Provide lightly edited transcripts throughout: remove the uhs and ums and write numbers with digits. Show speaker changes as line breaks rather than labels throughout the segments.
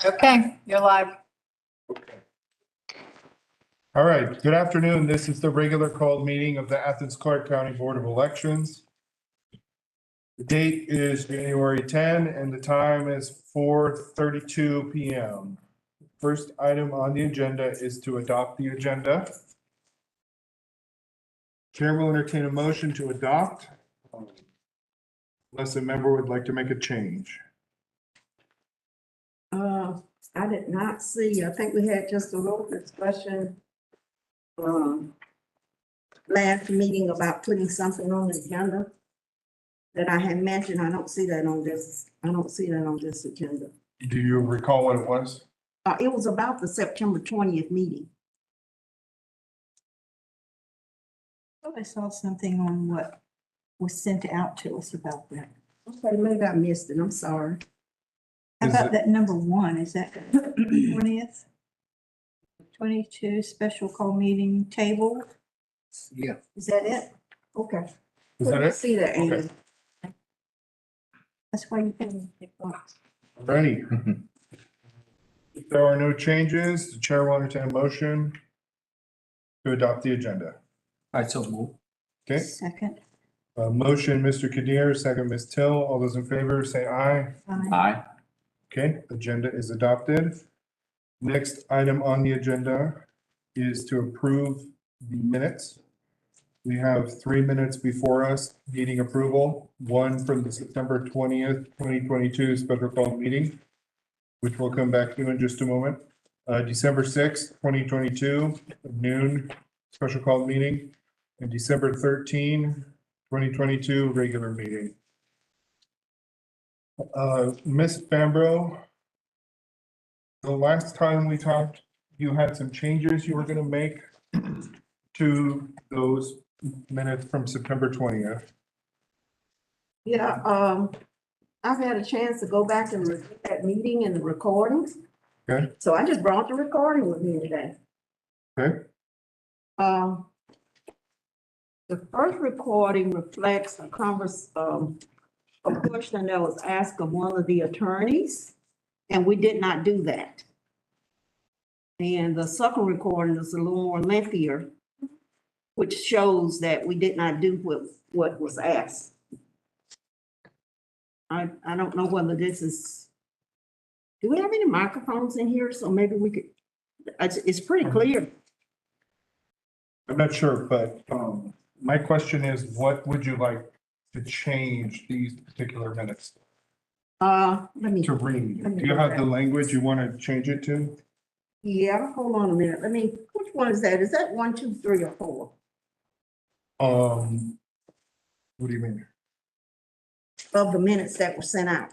Okay, you're live.
All right, good afternoon. This is the regular called meeting of the Athens-Clarke County Board of Elections. The date is January 10 and the time is 4:32 p.m. First item on the agenda is to adopt the agenda. Chair will entertain a motion to adopt, unless a member would like to make a change.
I did not see, I think we had just a little discussion last meeting about putting something on the agenda that I had mentioned. I don't see that on this agenda.
Do you recall what it was?
It was about the September 20th meeting.
Oh, I saw something on what was sent out to us about that.
Okay, maybe I missed it, I'm sorry.
How
Is
about
it-
that number 1? Is that 20th? 22 special call meeting table?
Yeah.
Is that it?
Okay.
Is that it?
See that, Amy.
Okay.
That's why you can pick box.
Ready? If there are no changes, the chair will entertain a motion to adopt the agenda.
I so move.
Okay,
Second.
motion, Mr. Kadir, second, Ms. Till. All those in favor, say aye.
Aye.
Aye.
Okay, agenda is adopted. Next item on the agenda is to approve the minutes. We have 3 minutes before us needing approval. One from the September 20th, 2022 special call meeting, which we'll come back to in just a moment. December 6th, 2022, noon, special call meeting, and December 13, 2022, regular meeting. Ms. Bambro, the last time we talked, you had some changes you were gonna make to those minutes from September 20th.
Yeah, I've had a chance to go back and review that meeting and the recordings.
Okay.
So I just brought the recording with me today.
Okay,
The first recording reflects a question that was asked of one of the attorneys, and we did not do that. And the second recording is a little more lengthier, which shows that we did not do what was asked. I don't know whether this is, do we have any microphones in here? So maybe we could, it's pretty clear.
I'm not sure, but my question is, what would you like to change these particular minutes
Let me,
to read? Do you have the language you want to change it to?
yeah, hold on a minute. Which one is that? Is that 1, 2, 3, or 4?
What do you mean?
Of the minutes that were sent out?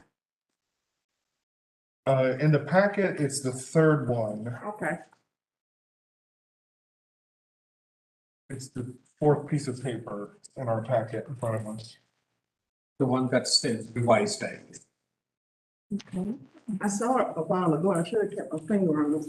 In the packet, it's the third one.
Okay.
It's the fourth piece of paper in our packet in front of us.
The one that says revised date.
Okay. I saw it a while ago. I should have kept my finger on it.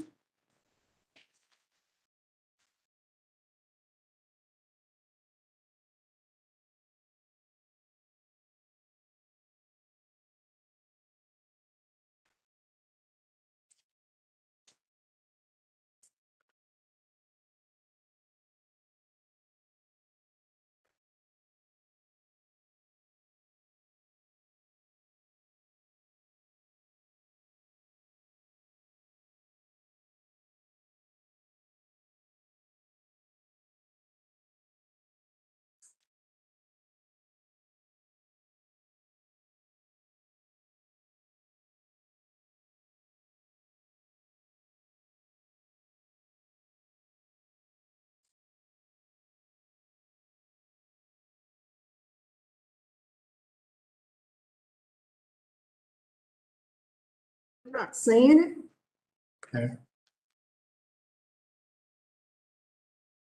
I'm not seeing it.
Okay.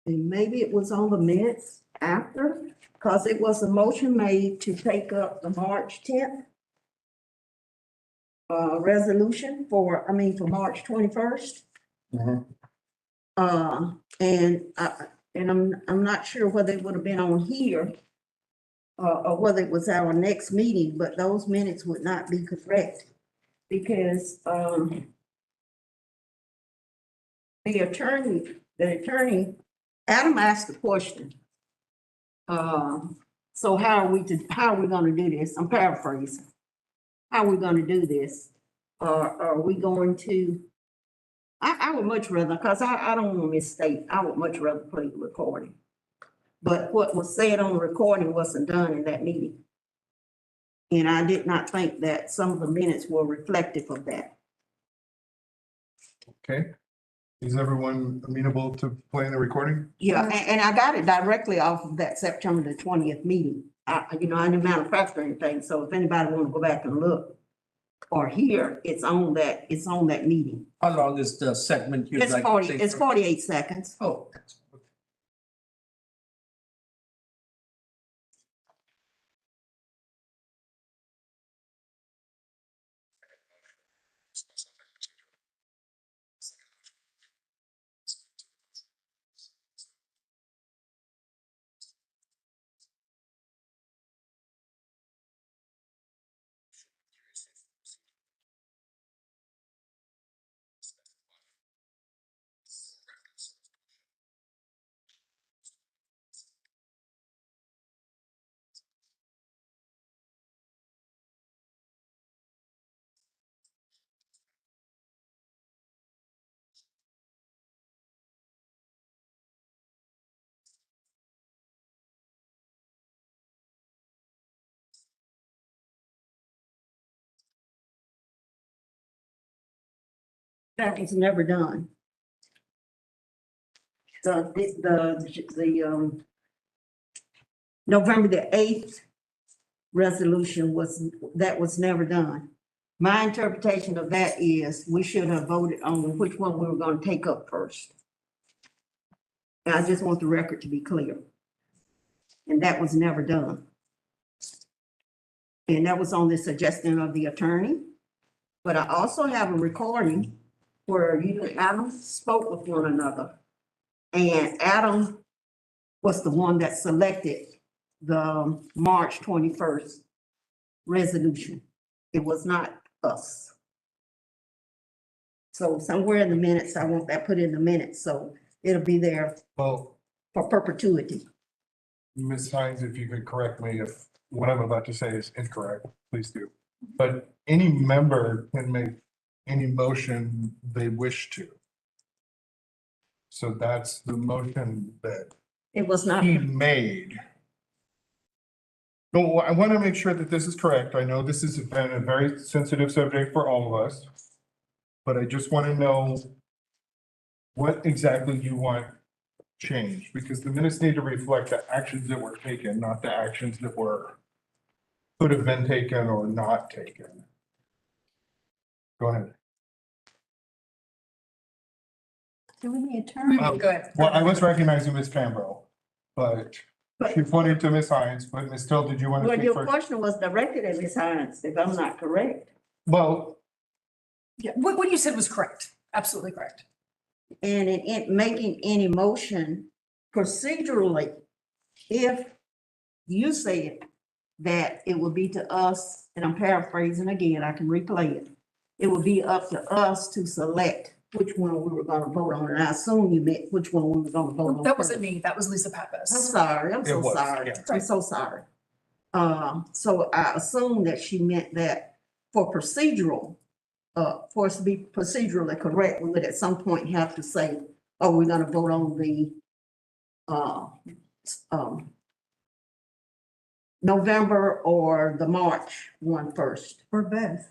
And maybe it was on the minutes after, because it was a motion made to take up the March 10th resolution for March 21st.
Mhm.
And I'm not sure whether it would have been on here or whether it was our next meeting, but those minutes would not be correct because the attorney, Adam asked a question. So how are we gonna do this? I'm paraphrasing. How are we gonna do this? Are we going to? I would much rather, because I don't want to misstate. I would much rather play the recording. But what was said on the recording wasn't done in that meeting. And I did not think that some of the minutes were reflective of that.
Okay. Is everyone amenable to playing the recording?
Yeah, and I got it directly off of that September the 20th meeting. I didn't manufacture anything, so if anybody want to go back and look or hear, it's on that meeting.
How long is the segment you'd
It's
like? to
40,
play
it's
for?
48 seconds.
Oh,
That was never done. The November the 8th resolution was never done. My interpretation of that is we should have voted on which one we were gonna take up first. And I just want the record to be clear. And that was never done. And that was on the suggestion of the attorney. But I also have a recording where you and Adam spoke with one another. And Adam was the one that selected the March 21st resolution. It was not us. So somewhere in the minutes, I want that put in the minutes, so it'll be there
Well,
for perpetuity.
Ms. Hines, if you could correct me if what I'm about to say is incorrect, please do. But any member can make any motion they wish to. So that's the motion that
It was not,
he made. No, I want to make sure that this is correct. I know this has been a very sensitive subject for all of us. But I just want to know what exactly you want changed, because the minutes need to reflect the actions that were taken, not the actions that could have been taken or not taken. Go ahead.
Do we need attorney?
Go ahead.
Well, I was recognizing Ms. Pambro, but she pointed to Ms. Hines, but Ms. Till, did you want to
well,
speak
your
first?
question was directed at Ms. Hines, if I'm not correct.
Well,
Yeah, what you said was correct, absolutely correct.
And in making any motion procedurally, if you said that it would be to us, and I'm paraphrasing again, I can replay it. It would be up to us to select which one we were gonna vote on, and I assume you meant which one we were gonna vote on.
That wasn't
first.
me, that was Lisa Pappas.
I'm sorry, I'm
It
so
was,
sorry,
yeah.
I'm so sorry. So I assume that she meant that for procedural, for us to be procedurally correct, we would at some point have to say, oh, we're gonna vote on the, November or the March one first.
Or both?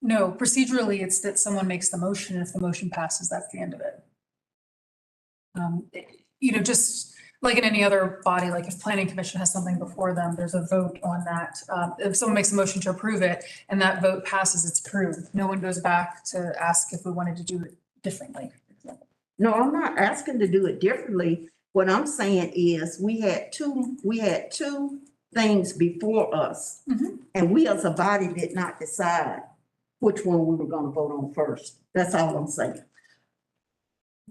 No, procedurally, it's that someone makes the motion, and if the motion passes, that's the end of it. Just like in any other body, like if planning commission has something before them, there's a vote on that. If someone makes a motion to approve it and that vote passes, it's approved. No one goes back to ask if we wanted to do it differently.
No, I'm not asking to do it differently. What I'm saying is we had two things before us.
Mhm.
And we as a body did not decide which one we were gonna vote on first. That's all I'm saying.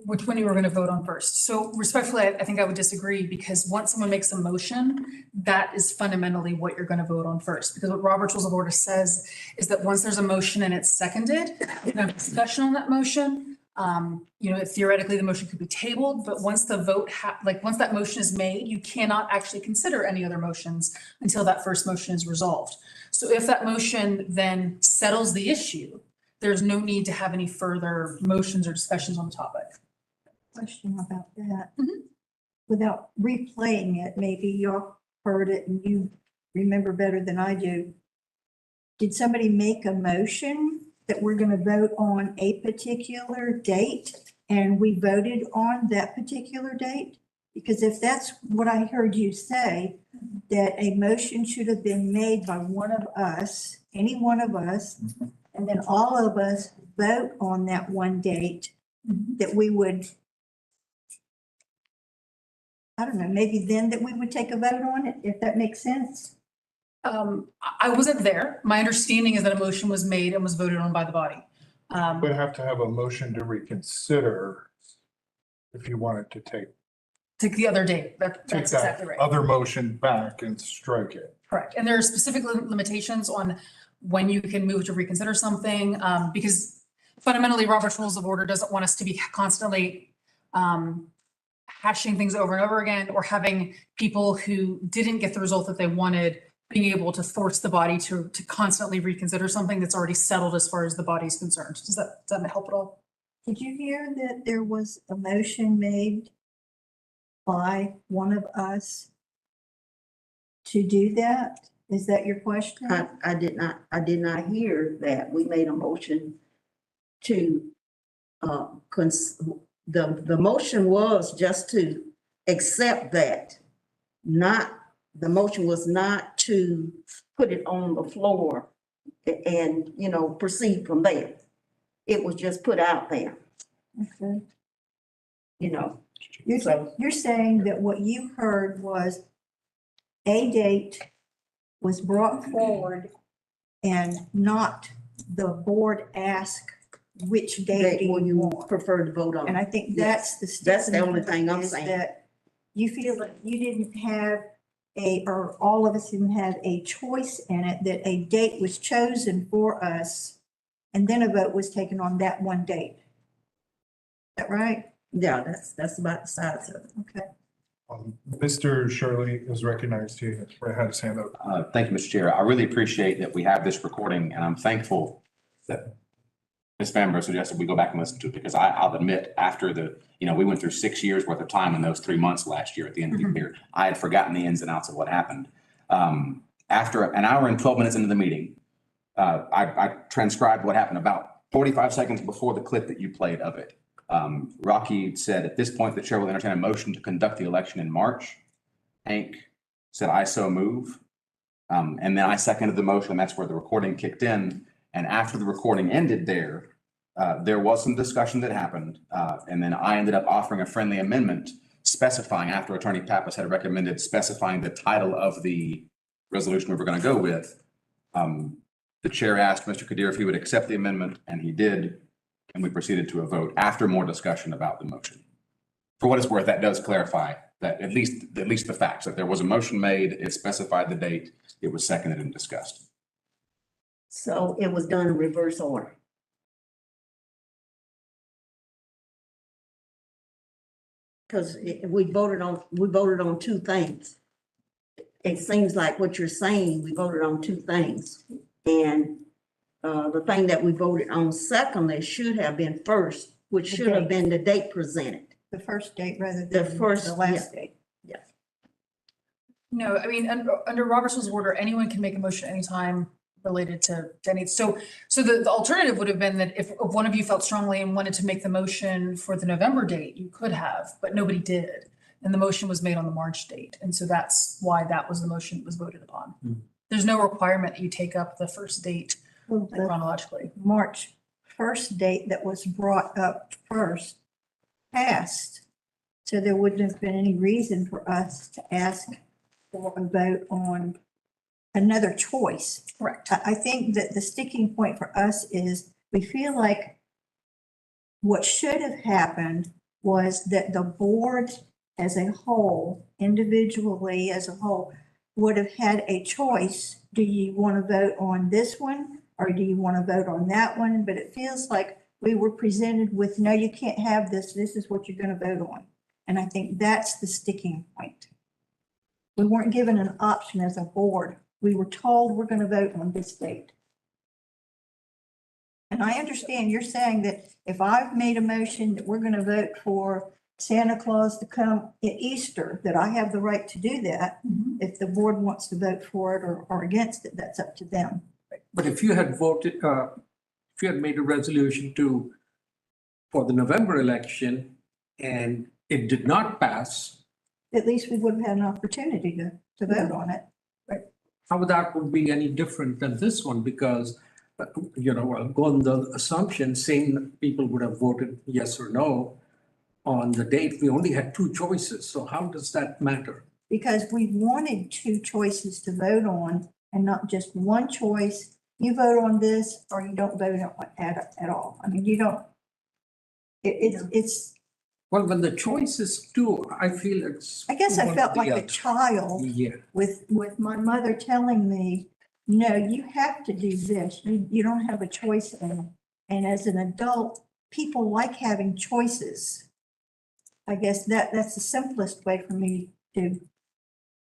Which one you were going to vote on first. So respectfully, I think I would disagree, because once someone makes a motion, that is fundamentally what you're going to vote on first. Because what Robert's Rules of Order says is that once there's a motion and it's seconded, you can have discussion on that motion, Theoretically, the motion could be tabled, but once the vote once that motion is made, you cannot actually consider any other motions until that first motion is resolved. So if that motion then settles the issue, there's no need to have any further motions or discussions on the topic.
Question about that.
Mhm.
Without replaying it, maybe y'all heard it and you remember better than I do. Did somebody make a motion that we're going to vote on a particular date and we voted on that particular date? Because if that's what I heard you say, that a motion should have been made by one of us, any one of us, and then all of us vote on that one date, that we would, I don't know, maybe then that we would take a vote on it, if that makes sense.
I wasn't there. My understanding is that a motion was made and was voted on by the body.
Would have to have a motion to reconsider if you wanted to take
The other date. That's
that
exactly right.
other motion back and strike it.
Correct. And there are specific limitations on when you can move to reconsider something, because fundamentally Robert's Rules of Order doesn't want us to be constantly hashing things over and over again, or having people who didn't get the result that they wanted being able to force the body to constantly reconsider something that's already settled as far as the body is concerned. Does that help at all?
Did you hear that there was a motion made by one of us to do that? Is that your question?
I did not hear that. We made a motion to, the motion was just to accept that, the motion was not to put it on the floor and, proceed from there. It was just put out there,
Okay.
So-
You're saying that what you heard was a date was brought forward and not the board asked which date
That
do
will
you
you
want?
prefer to vote on?
And I think
Yes.
that's the.
That's the only thing I'm
is
saying.
that you feel that you didn't have or all of us didn't have a choice in it, that a date was chosen for us and then a vote was taken on that one date. Is that right?
Yeah, that's about the size of it.
Okay.
Mr. Shirley is recognized here. Brett had his hand up.
Thank you, Mr. Chair. I really appreciate that we have this recording, and I'm thankful that Ms. Bamber suggested we go back and listen to it, because I'll admit, after we went through 6 years worth of time in those 3 months last year at the end of the year, I had forgotten the ins and outs of what happened. After an hour and 12 minutes into the meeting, I transcribed what happened about 45 seconds before the clip that you played of it. Rocky said, "At this point, the chair will entertain a motion to conduct the election in March." Hank said, "I so move." And then I seconded the motion. That's where the recording kicked in. And after the recording ended there was some discussion that happened. And then I ended up offering a friendly amendment specifying, after Attorney Pappas had recommended, specifying the title of the resolution we were going to go with. The chair asked Mr. Kadir if he would accept the amendment, and he did. And we proceeded to a vote after more discussion about the motion. For what it's worth, that does clarify that at least the facts, that there was a motion made, it specified the date, it was seconded and discussed.
So it was done in reverse order. Because we voted on two things. It seems like what you're saying, we voted on two things. And the thing that we voted on secondly should have been first, which
The
should have
date.
been the date presented.
The first date rather
The
than
first,
the last date.
No, I mean, under Robert's Rules of Order, anyone can make a motion anytime related to any. So the alternative would have been that if one of you felt strongly and wanted to make the motion for the November date, you could have, but nobody did. And the motion was made on the March date. And so that's why that was the motion that was voted upon. There's no requirement that you take up the first date
Well, the
chronologically.
March 1st date that was brought up first passed. So there wouldn't have been any reason for us to ask for a vote on another choice.
Correct.
I think that the sticking point for us is we feel like what should have happened was that the board as a whole, individually as a whole, would have had a choice. Do you want to vote on this one or do you want to vote on that one? But it feels like we were presented with, no, you can't have this. This is what you're going to vote on. And I think that's the sticking point. We weren't given an option as a board. We were told we're going to vote on this date. And I understand you're saying that if I've made a motion that we're going to vote for Santa Claus to come at Easter, that I have the right to do that. If the board wants to vote for it or against it, that's up to them.
But if you had voted, if you had made a resolution for the November election and it did not pass,
At least we would have had an opportunity to vote on it.
how that would be any different than this one? Because, I'll go on the assumption, saying that people would have voted yes or no on the date. We only had two choices. So how does that matter?
Because we wanted two choices to vote on and not just one choice. You vote on this or you don't vote on it at all. I mean, you don't, it's,
Well, when the choice is two, I feel it's.
I guess I
one
felt
or the
like a
other.
child
Yeah,
with my mother telling me, no, you have to do this. You don't have a choice in it. And as an adult, people like having choices. I guess that's the simplest way for me to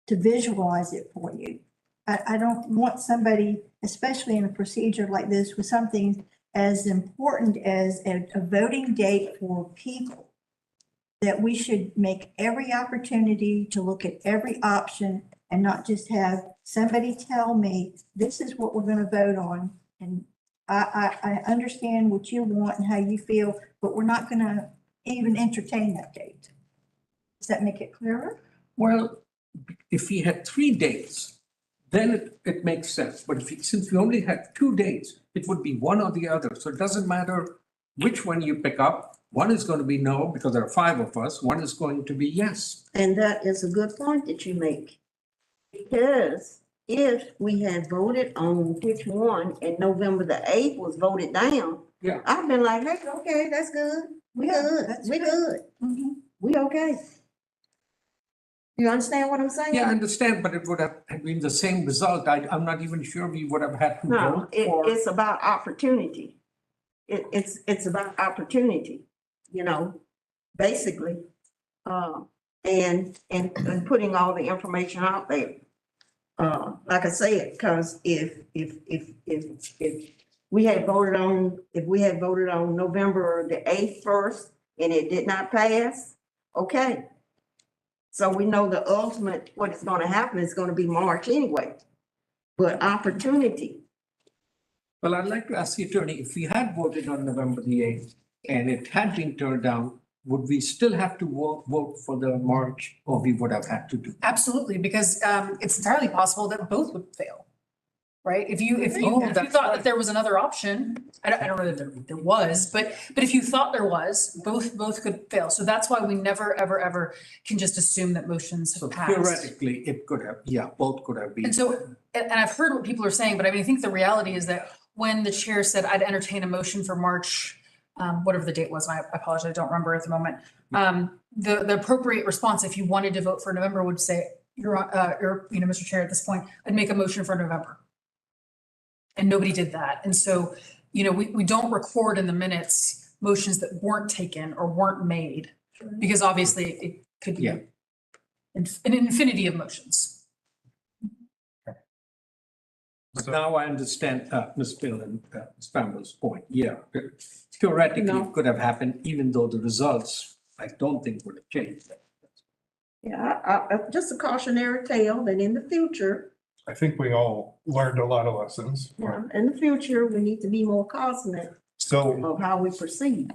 visualize it for you. I don't want somebody, especially in a procedure like this, with something as important as a voting date for people, that we should make every opportunity to look at every option and not just have somebody tell me, this is what we're going to vote on. And I understand what you want and how you feel, but we're not going to even entertain that date. Does that make it clearer?
well, if we had 3 dates, then it makes sense. But since we only had 2 dates, it would be one or the other. So it doesn't matter which one you pick up. One is going to be no, because there are 5 of us. One is going to be yes.
And that is a good point that you make. Because if we had voted on which one and November the 8th was voted down,
Yeah.
I've been like, hey, okay, that's good. We
Yeah,
good.
that's
We
good.
good. We okay. You understand what I'm saying?
Yeah, I understand, but it would have been the same result. I'm not even sure we would have had to
No,
vote for.
it's about opportunity. It's about opportunity, basically. And putting all the information out there. Like I said, because if we had voted on November the 8th first and it did not pass, okay. So we know the ultimate, what is going to happen is going to be March anyway. But opportunity,
Well, I'd like to ask the attorney, if we had voted on November the 8th and it had been turned down, would we still have to vote for the March, or we would have had to do?
Absolutely, because it's entirely possible that both would fail, right? If you
Oh,
thought
that's
that
right.
there was another option, I don't know that there was, but if you thought there was, both could fail. So that's why we never, ever can just assume that motions
So
have passed.
theoretically, it could have, yeah, both could have been.
And so, and I've heard what people are saying, but I mean, I think the reality is that when the chair said I'd entertain a motion for March, whatever the date was, and I apologize, I don't remember at the moment. The appropriate response, if you wanted to vote for November, would say, Mr. Chair, at this point, I'd make a motion for November. And nobody did that. And so, we don't record in the minutes motions that weren't taken or weren't made, because obviously it could be
Yeah.
an infinity of motions.
But now I understand Ms. Bill and Ms. Pamela's point. Yeah, theoretically,
No.
it could have happened, even though the results, I don't think would have changed.
yeah, just a cautionary tale that in the future,
I think we all learned a lot of lessons.
in the future, we need to be more cognizant
So
of how we proceed.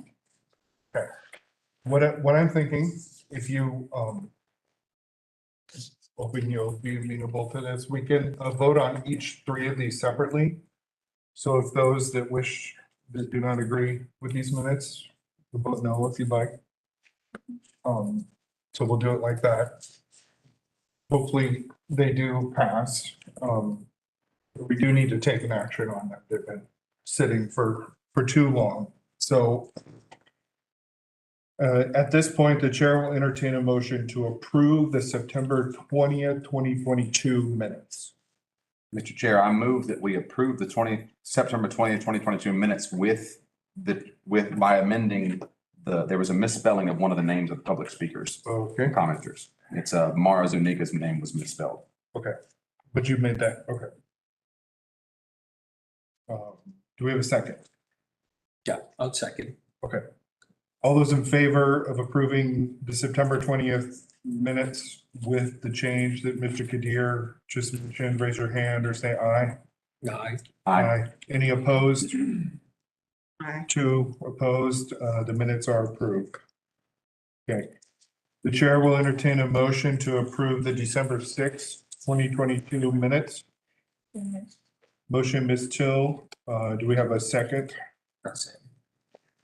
what I'm thinking, if you, hoping you'll be amenable to this, we can vote on each 3 of these separately. So if those that do not agree with these minutes, we'll vote no if you'd like. So we'll do it like that. Hopefully they do pass. But we do need to take an action on them. They've been sitting for too long. So at this point, the chair will entertain a motion to approve the September 20th, 2022 minutes.
Mr. Chair, I move that we approve the September 20th, 2022 minutes with by amending there was a misspelling of one of the names of the public speakers,
Okay,
commenters. It's Mara Zuniga's name was misspelled.
but you made that, okay. Do we have a second?
Yeah, I'll second.
Okay. All those in favor of approving the September 20th minutes with the change that Mr. Kadir just mentioned, raise your hand or say aye.
Aye.
Aye.
Any opposed?
Aye.
2 opposed, the minutes are approved. Okay. The chair will entertain a motion to approve the December 6th, 2022 minutes. Motion, Ms. Till. Do we have a second?
That's it.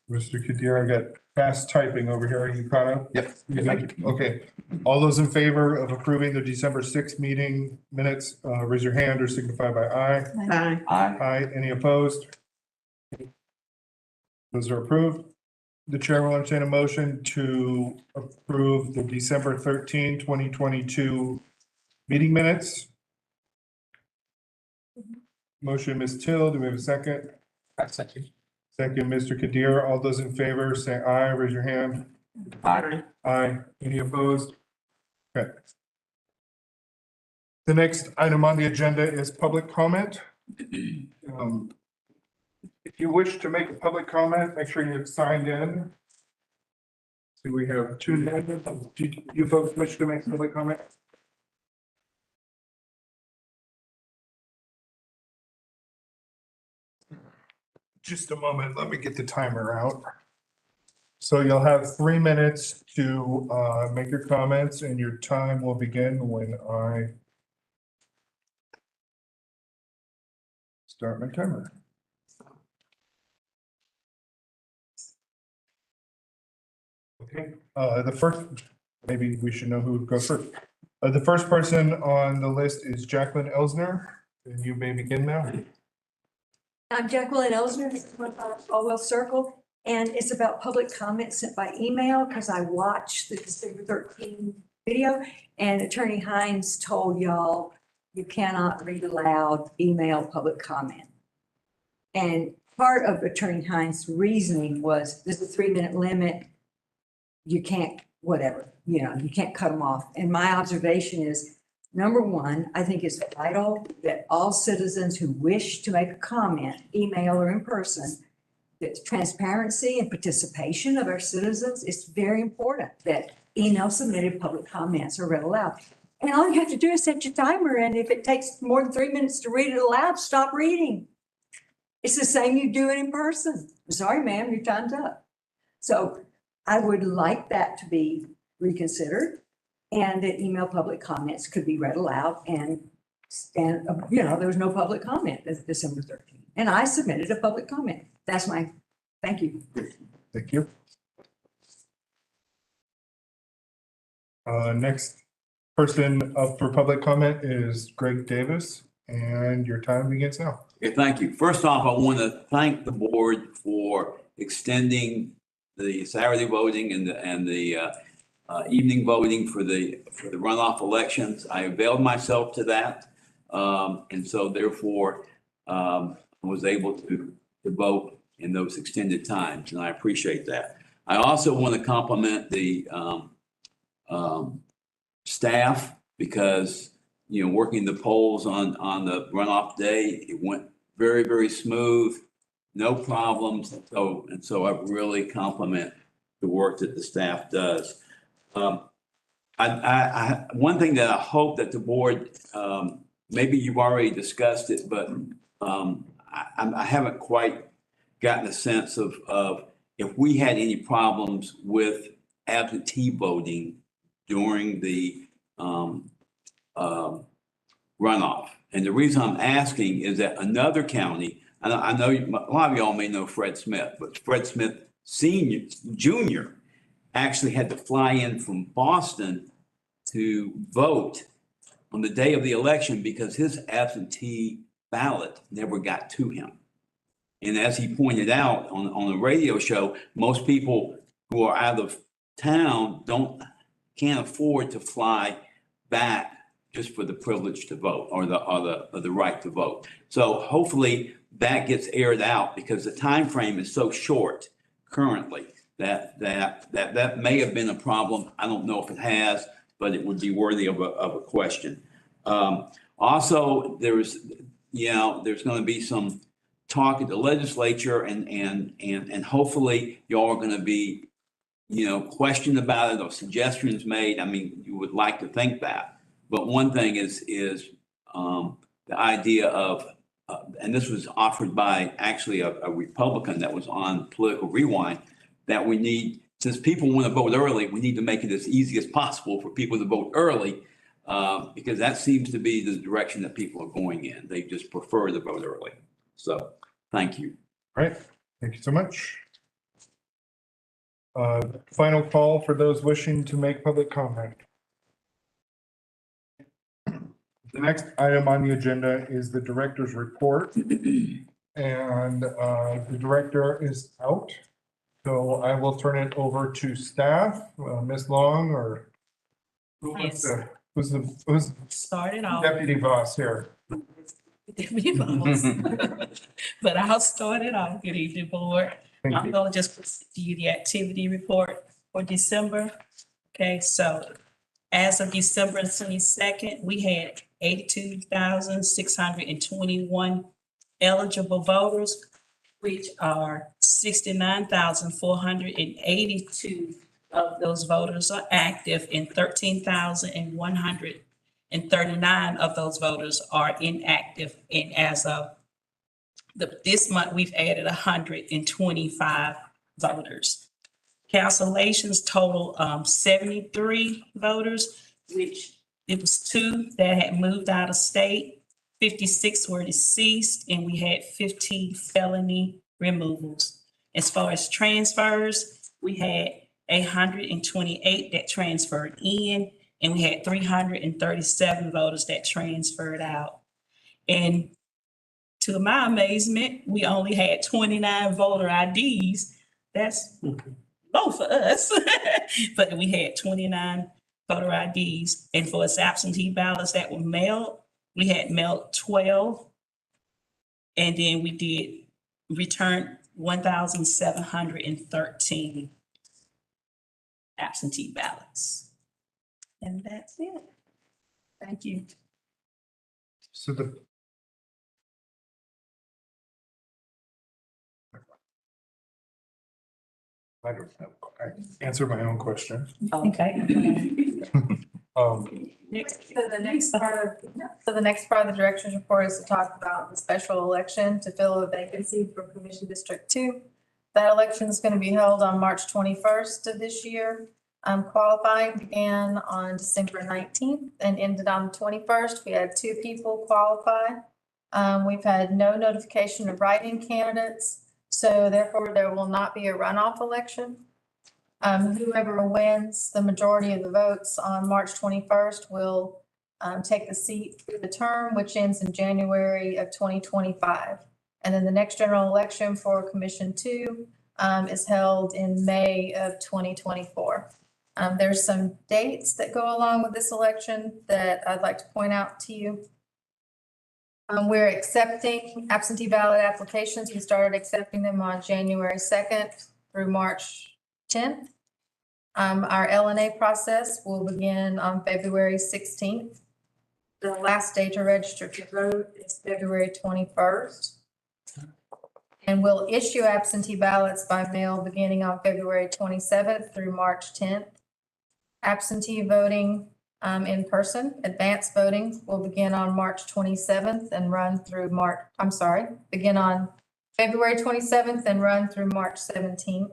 Mr. Kadir, I got fast typing over here. Are you caught up?
Yep.
You
Thank
good?
you.
Okay. All those in favor of approving the December 6th meeting minutes, raise your hand or signify by aye.
Aye.
Aye.
Aye. Any opposed? Those are approved. The chair will entertain a motion to approve the December 13, 2022 meeting minutes. Motion, Ms. Till. Do we have a second?
That's second.
Second, Mr. Kadir. All those in favor, say aye. Raise your hand.
Aye.
Aye. Any opposed? Okay. The next item on the agenda is public comment. If you wish to make a public comment, make sure you're signed in. So we have 2 minutes. Do you folks wish to make a public comment? Just a moment. Let me get the timer out. So you'll have 3 minutes to make your comments, and your time will begin when I start my timer. Okay, the first, maybe we should know who would go first. The first person on the list is Jacqueline Elsner, and you may begin now.
I'm Jacqueline Elsner, Falwell Circle, and it's about public comments sent by email because I watched the December 13 video, and Attorney Hines told y'all you cannot read aloud email public comment. And part of Attorney Hines' reasoning was there's a 3-minute limit. You can't, whatever, you can't cut them off. And my observation is, number one, I think it's vital that all citizens who wish to make a comment, email or in person, that transparency and participation of our citizens is very important, that email submitted public comments are read aloud. And all you have to do is set your timer, and if it takes more than 3 minutes to read it aloud, stop reading. It's the same you do it in person. Sorry, ma'am, your time's up. So I would like that to be reconsidered, and that email public comments could be read aloud, and there was no public comment as December 13th. And I submitted a public comment. That's my, thank you.
Thank you. Next person up for public comment is Greg Davis, and your time begins now.
Okay, thank you. First off, I want to thank the board for extending the Saturday voting and the evening voting for the runoff elections. I availed myself to that. And so therefore, I was able to vote in those extended times, and I appreciate that. I also want to compliment the staff because, working the polls on the runoff day, it went very, very smooth, no problems. And so I really compliment the work that the staff does. One thing that I hope that the board, maybe you've already discussed it, but I haven't quite gotten a sense of if we had any problems with absentee voting during the runoff. And the reason I'm asking is that another county, I know a lot of y'all may know Fred Smith, but Fred Smith Jr. actually had to fly in from Boston to vote on the day of the election because his absentee ballot never got to him. And as he pointed out on a radio show, most people who are out of town can't afford to fly back just for the privilege to vote or the right to vote. So hopefully that gets aired out because the time frame is so short currently that may have been a problem. I don't know if it has, but it would be worthy of a question. Also, there's going to be some talk at the legislature and hopefully y'all are going to be, questioned about it or suggestions made. I mean, you would like to think that, but one thing is the idea of, and this was offered by actually a Republican that was on Political Rewind, that we need, since people want to vote early, we need to make it as easy as possible for people to vote early, because that seems to be the direction that people are going in. They just prefer to vote early. So, thank you.
All right, thank you so much. Final call for those wishing to make public comment. The next item on the agenda is the director's report. And the director is out. So I will turn it over to staff, Ms. Long, or who wants to, who's
Started off.
deputy boss here?
Deputy boss. But I'll start it off. Good evening, board.
Thank
I'm
you.
gonna just present to you the activity report for December. Okay, so as of December 22nd, we had 82,621 eligible voters, which are 69,482 of those voters are active and 13,139 of those voters are inactive. And as of this month, we've added 125 voters. Cancellations total 73 voters, which it was 2 that had moved out of state, 56 were deceased, and we had 15 felony removals. As far as transfers, we had 128 that transferred in, and we had 337 voters that transferred out. And to my amazement, we only had 29 voter IDs. That's low for us, but we had 29 voter IDs. And for us absentee ballots that were mailed, we had mailed 12. And then we did return 1,713 absentee ballots. And that's it. Thank you.
So I don't know. I answered my own question.
Okay.
So the next part of the director's report is to talk about the special election to fill a vacancy for Commission District 2. That election is going to be held on March 21st of this year. Qualifying began on December 19th and ended on the 21st. We had 2 people qualify. We've had no notification of write-in candidates, so therefore there will not be a runoff election. Whoever wins the majority of the votes on March 21st will take the seat for the term, which ends in January of 2025. And then the next general election for Commission 2 is held in May of 2024. There's some dates that go along with this election that I'd like to point out to you. We're accepting absentee ballot applications. We started accepting them on January 2nd through March 10th. Our LNA process will begin on February 16th. The last day to register to vote is February 21st. And we'll issue absentee ballots by mail beginning on February 27th through March 10th. Absentee voting in person, advanced voting will begin on March 27th and run through begin on February 27th and run through March 17th.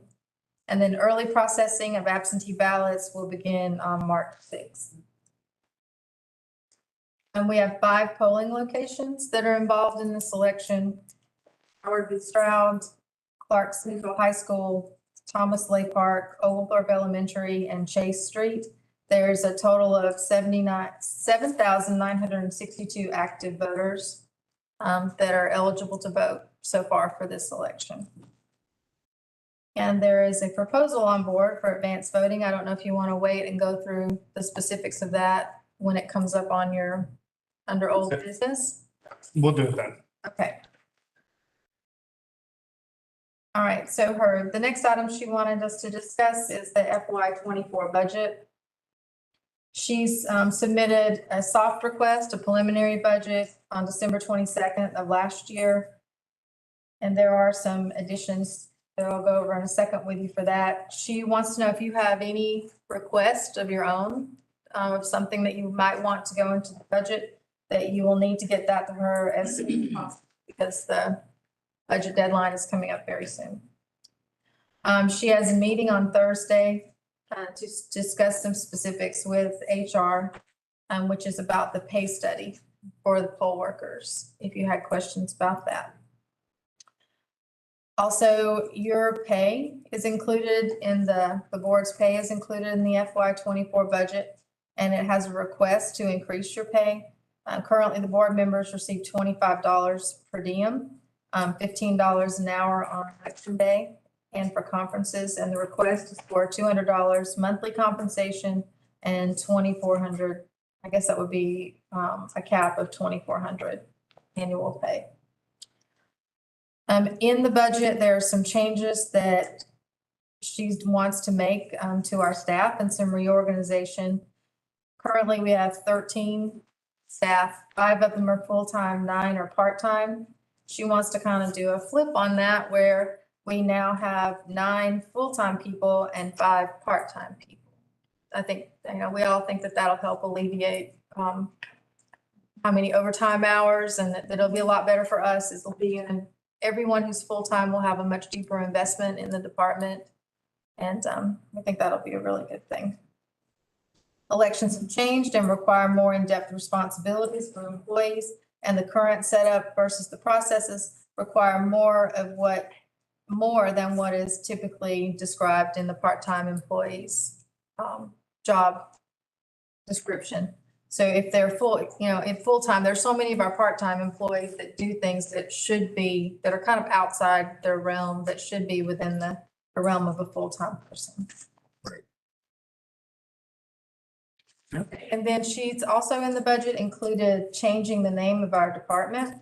And then early processing of absentee ballots will begin on March 6th. And we have 5 polling locations that are involved in this election: Howard V. Stroud, Clarke Central High School, Thomas Lay Park, Oglethorpe Elementary, and Chase Street. There's a total of 7,962 active voters that are eligible to vote so far for this election. And there is a proposal on board for advanced voting. I don't know if you want to wait and go through the specifics of that, when it comes up on your, under old business?
We'll do it then.
Okay. All right, so the next item she wanted us to discuss is the FY 24 budget. She's submitted a soft request, a preliminary budget on December 22nd of last year. And there are some additions that I'll go over in a second with you for that. She wants to know if you have any request of your own, of something that you might want to go into the budget, that you will need to get that to her as soon as possible, because the budget deadline is coming up very soon. She has a meeting on Thursday to discuss some specifics with HR, which is about the pay study for the poll workers, if you had questions about that. Also, your pay is included in the board's pay is included in the FY 24 budget, and it has a request to increase your pay. Currently, the board members receive $25 per diem, $15 an hour on election day and for conferences, and the request is for $200 monthly compensation and $2,400. I guess that would be a cap of $2,400 annual pay. In the budget, there are some changes that she wants to make to our staff and some reorganization. Currently, we have 13 staff, 5 of them are full-time, 9 are part-time. She wants to kind of do a flip on that, where we now have 9 full-time people and 5 part-time people. I think, we all think that that'll help alleviate how many overtime hours, and that it'll be a lot better for us. It'll be in everyone who's full-time will have a much deeper investment in the department. And I think that'll be a really good thing. Elections have changed and require more in-depth responsibilities for employees, and the current setup versus the processes require more than what is typically described in the part-time employees job description. So if they're in full-time, there's so many of our part-time employees that do things that are kind of outside their realm, that should be within the realm of a full-time person. Okay. And then she's also in the budget included changing the name of our department.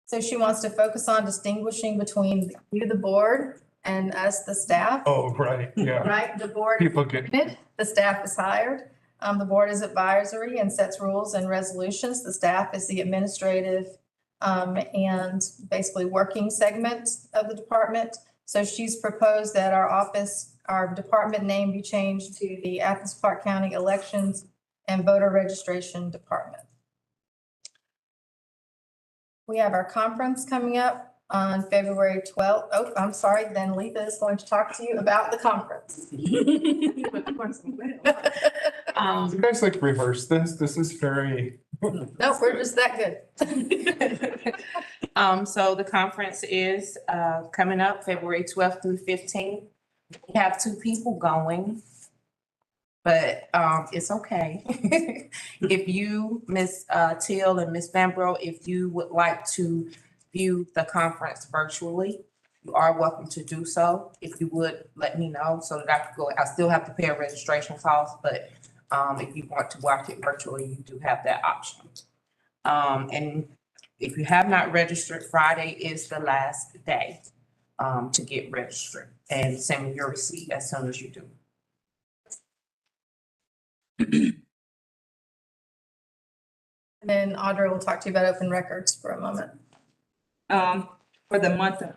So she wants to focus on distinguishing between you, the board, and us, the staff.
Oh, right, yeah.
Right, the board.
People get,
The staff is hired. The board is advisory and sets rules and resolutions. The staff is the administrative and basically working segment of the department. So she's proposed that our department name be changed to the Athens-Clarke County Elections and Voter Registration Department. We have our conference coming up on February 12th. Oh, I'm sorry. Then Letha is going to talk to you about the conference.
you guys like rehearse this? This is very.
No, we're just that good.
So the conference is coming up February 12th through 15th. We have 2 people going, but it's okay. If you, Ms. Teal and Ms. Vanbro, if you would like to view the conference virtually, you are welcome to do so. If you would, let me know so that I could go. I still have to pay a registration cost, but if you want to watch it virtually, you do have that option. And if you have not registered, Friday is the last day to get registered, and send me your receipt as soon as you do.
And then Audra will talk to you about open records for a moment.
For the month of,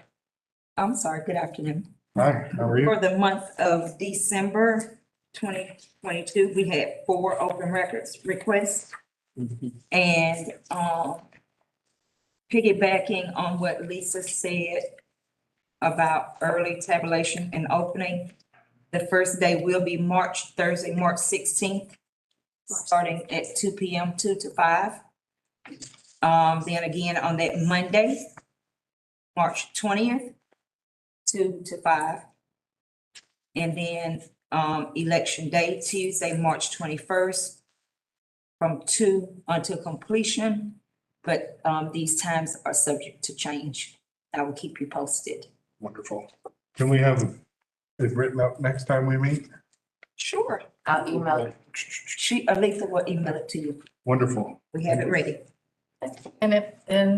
I'm sorry, good afternoon.
Hi, how are you?
For the month of December 2022, we had 4 open records requests. And piggybacking on what Lisa said about early tabulation and opening, the first day will be Thursday, March 16th, starting at 2 p.m., 2 to 5. Then again on that Monday, March 20th, 2 to 5. And then election day, Tuesday, March 21st, from 2 until completion. But these times are subject to change. I will keep you posted.
Wonderful. Can we have it written up next time we meet?
Sure. I'll email it. Alisa will email it to you.
Wonderful.
We have it ready.
And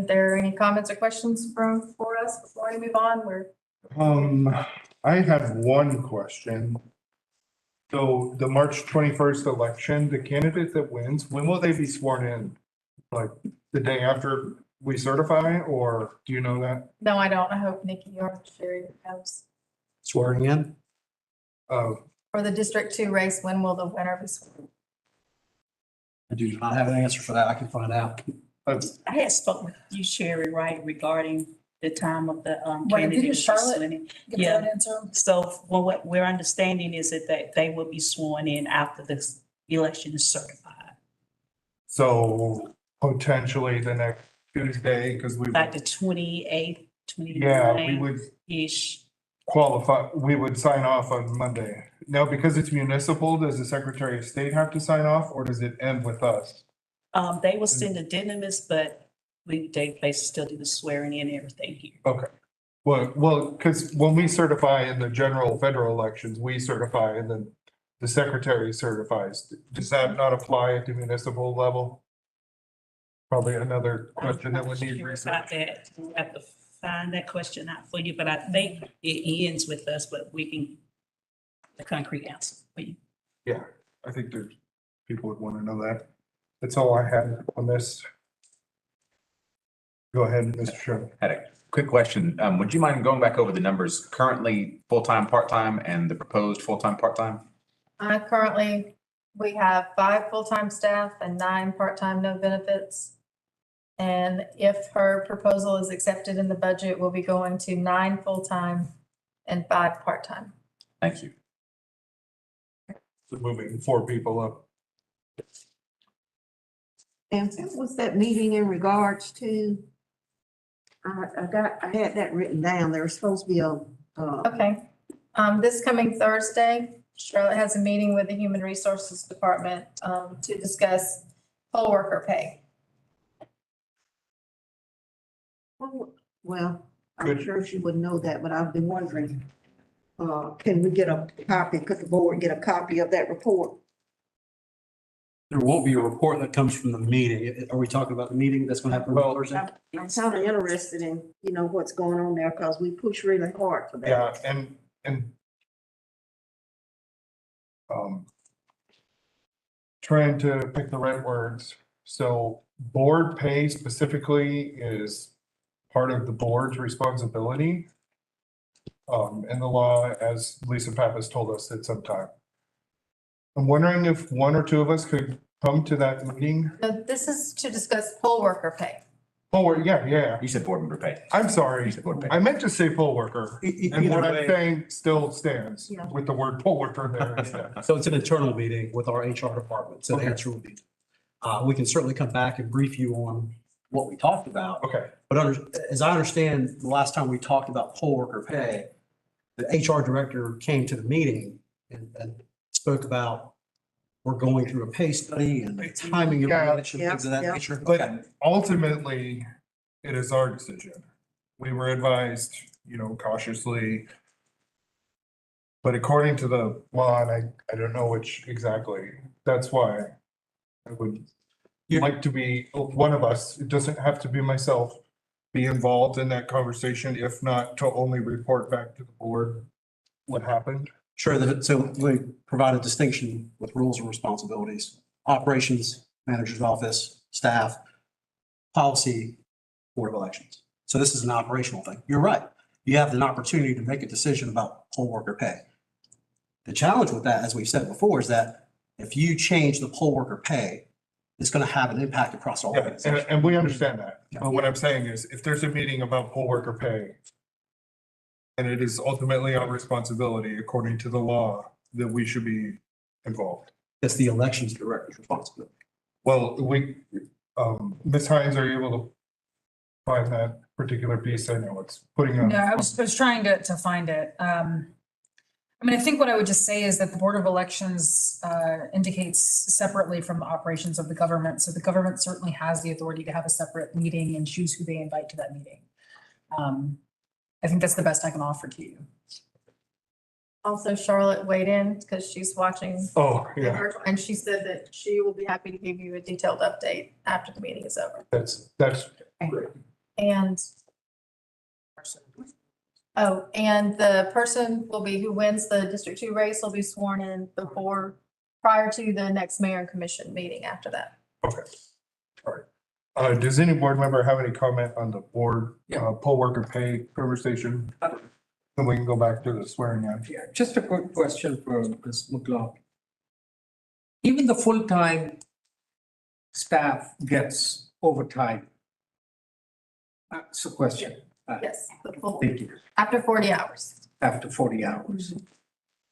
there are any comments or questions for us before we move on?
I have one question. So the March 21st election, the candidate that wins, when will they be sworn in? Like the day after we certify, or do you know that?
No, I don't. I hope Nikki or Sherry knows.
Swearing in?
Oh,
For the District 2 race, when will the winner be sworn?
I do not have an answer for that. I can find out.
I had spoken with you, Sherry, right, regarding the time of the
Wait,
candidate.
didn't Charlotte
swearing in.
Get
Yeah.
that answer?
So what we're understanding is that they will be sworn in after this election is certified,
so potentially the next Tuesday, because we,
like the 28th,
yeah, we
29th
would
ish.
qualify, we would sign off on Monday. Now, because it's municipal, does the Secretary of State have to sign off, or does it end with us?
They will send addendums, but they still do the swearing in and everything here.
Okay. Well, because when we certify in the general federal elections, we certify and then the secretary certifies. Does that not apply at the municipal level? Probably another question that would need
Sure
research.
about that. We'll have to find that question out for you, but I think it ends with us, but we can, the concrete answer for you.
Yeah, I think there's, people would want to know that. That's all I had on this. Go ahead, Mr. Sherman.
Had a quick question. Would you mind going back over the numbers currently full-time, part-time, and the proposed full-time, part-time?
Currently, we have 5 full-time staff and 9 part-time, no benefits. And if her proposal is accepted in the budget, we'll be going to 9 full-time and 5 part-time.
Thank you.
So moving 4 people up.
And what was that meeting in regards to? I had that written down. There was supposed to be a,
Okay. This coming Thursday, Charlotte has a meeting with the Human Resources Department to discuss poll worker pay.
well, I'm
Good.
sure she wouldn't know that, but I've been wondering, can we get a copy, could the board get a copy of that report?
There won't be a report that comes from the meeting. Are we talking about the meeting that's going to happen on Thursday?
I'm kind of interested in, what's going on there because we push really hard for that.
Yeah, and trying to pick the right words. So board pay specifically is part of the board's responsibility. In the law, as Lisa Pappas told us at some time. I'm wondering if 1 or 2 of us could come to that meeting.
So this is to discuss poll worker pay.
Oh, yeah.
You said board member pay.
I'm sorry.
You said board pay.
I meant to say poll worker. And
Either
what I'm
way,
saying still stands
Yeah.
with the word poll worker there instead.
so it's an internal meeting with our HR department. So the
Okay.
answer would be, we can certainly come back and brief you on what we talked about.
Okay,
But as I understand, the last time we talked about poll worker pay, the HR director came to the meeting and spoke about we're going through a pay study and the timing of
Yeah.
election, things of that
Yeah.
nature.
but ultimately, it is our decision. We were advised, cautiously. But according to the law, and I don't know which exactly, that's why I would like to be one of us, it doesn't have to be myself, be involved in that conversation, if not to only report back to the board what happened.
Sure, so we provide a distinction with roles and responsibilities, operations, manager's office, staff, policy, board of elections. So this is an operational thing. You're right. You have an opportunity to make a decision about poll worker pay. The challenge with that, as we've said before, is that if you change the poll worker pay, it's going to have an impact across all
Yeah,
organizations.
and we understand that. But what I'm saying is, if there's a meeting about poll worker pay, and it is ultimately our responsibility, according to the law, that we should be involved.
It's the elections director's responsibility.
Well, Ms. Hines, are you able to find that particular piece? I know it's putting on.
No, I was trying to find it. I think what I would just say is that the Board of Elections indicates separately from the operations of the government. So the government certainly has the authority to have a separate meeting and choose who they invite to that meeting. I think that's the best I can offer to you. Also, Charlotte weighed in because she's watching.
Oh, yeah,
And she said that she will be happy to give you a detailed update after the meeting is over.
that's great.
And, oh, and the person will be, who wins the District 2 race will be sworn in prior to the next mayor and commission meeting after that.
Okay. All right. Does any board member have any comment on the board, poll worker pay conversation? Then we can go back to the swearing in.
Yeah, just a quick question for Ms. McLaughlin. Even the full-time staff gets overtime. That's the question.
Yes, the full,
Thank you.
after 40 hours.
After 40 hours.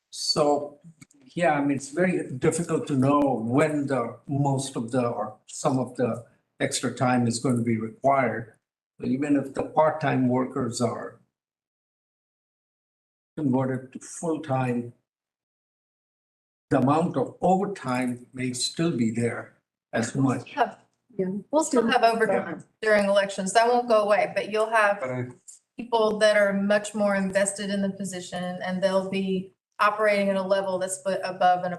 So, yeah, I mean, it's very difficult to know when most of the, or some of the extra time is going to be required. But even if the part-time workers are converted to full-time, the amount of overtime may still be there as much.
We'll still have overtime during elections. That won't go away, but you'll have
But
people that are much more invested in the position and they'll be operating at a level that's above a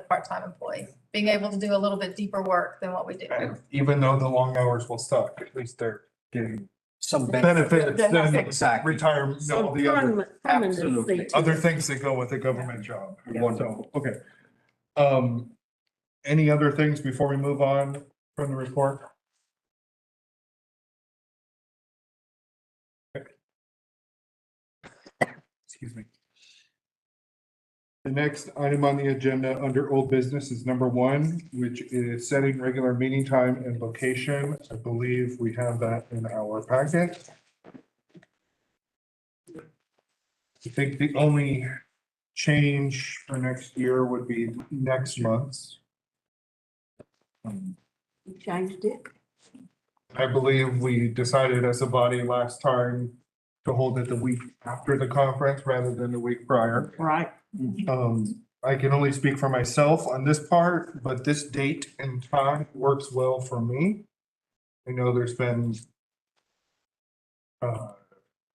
part-time employee, being able to do a little bit deeper work than what we do.
even though the long hours will suck, at least they're getting
Some
benefits and
Exactly.
retirement, all the other,
Absolutely.
other things that go with a government job.
Wonderful.
So, okay. Any other things before we move on from the report? Excuse me. The next item on the agenda under old business is number 1, which is setting regular meeting time and location. I believe we have that in our packet. I think the only change for next year would be next month's.
We changed it.
I believe we decided as a body last time to hold it the week after the conference rather than the week prior.
Right.
I can only speak for myself on this part, but this date and time works well for me. I know there's been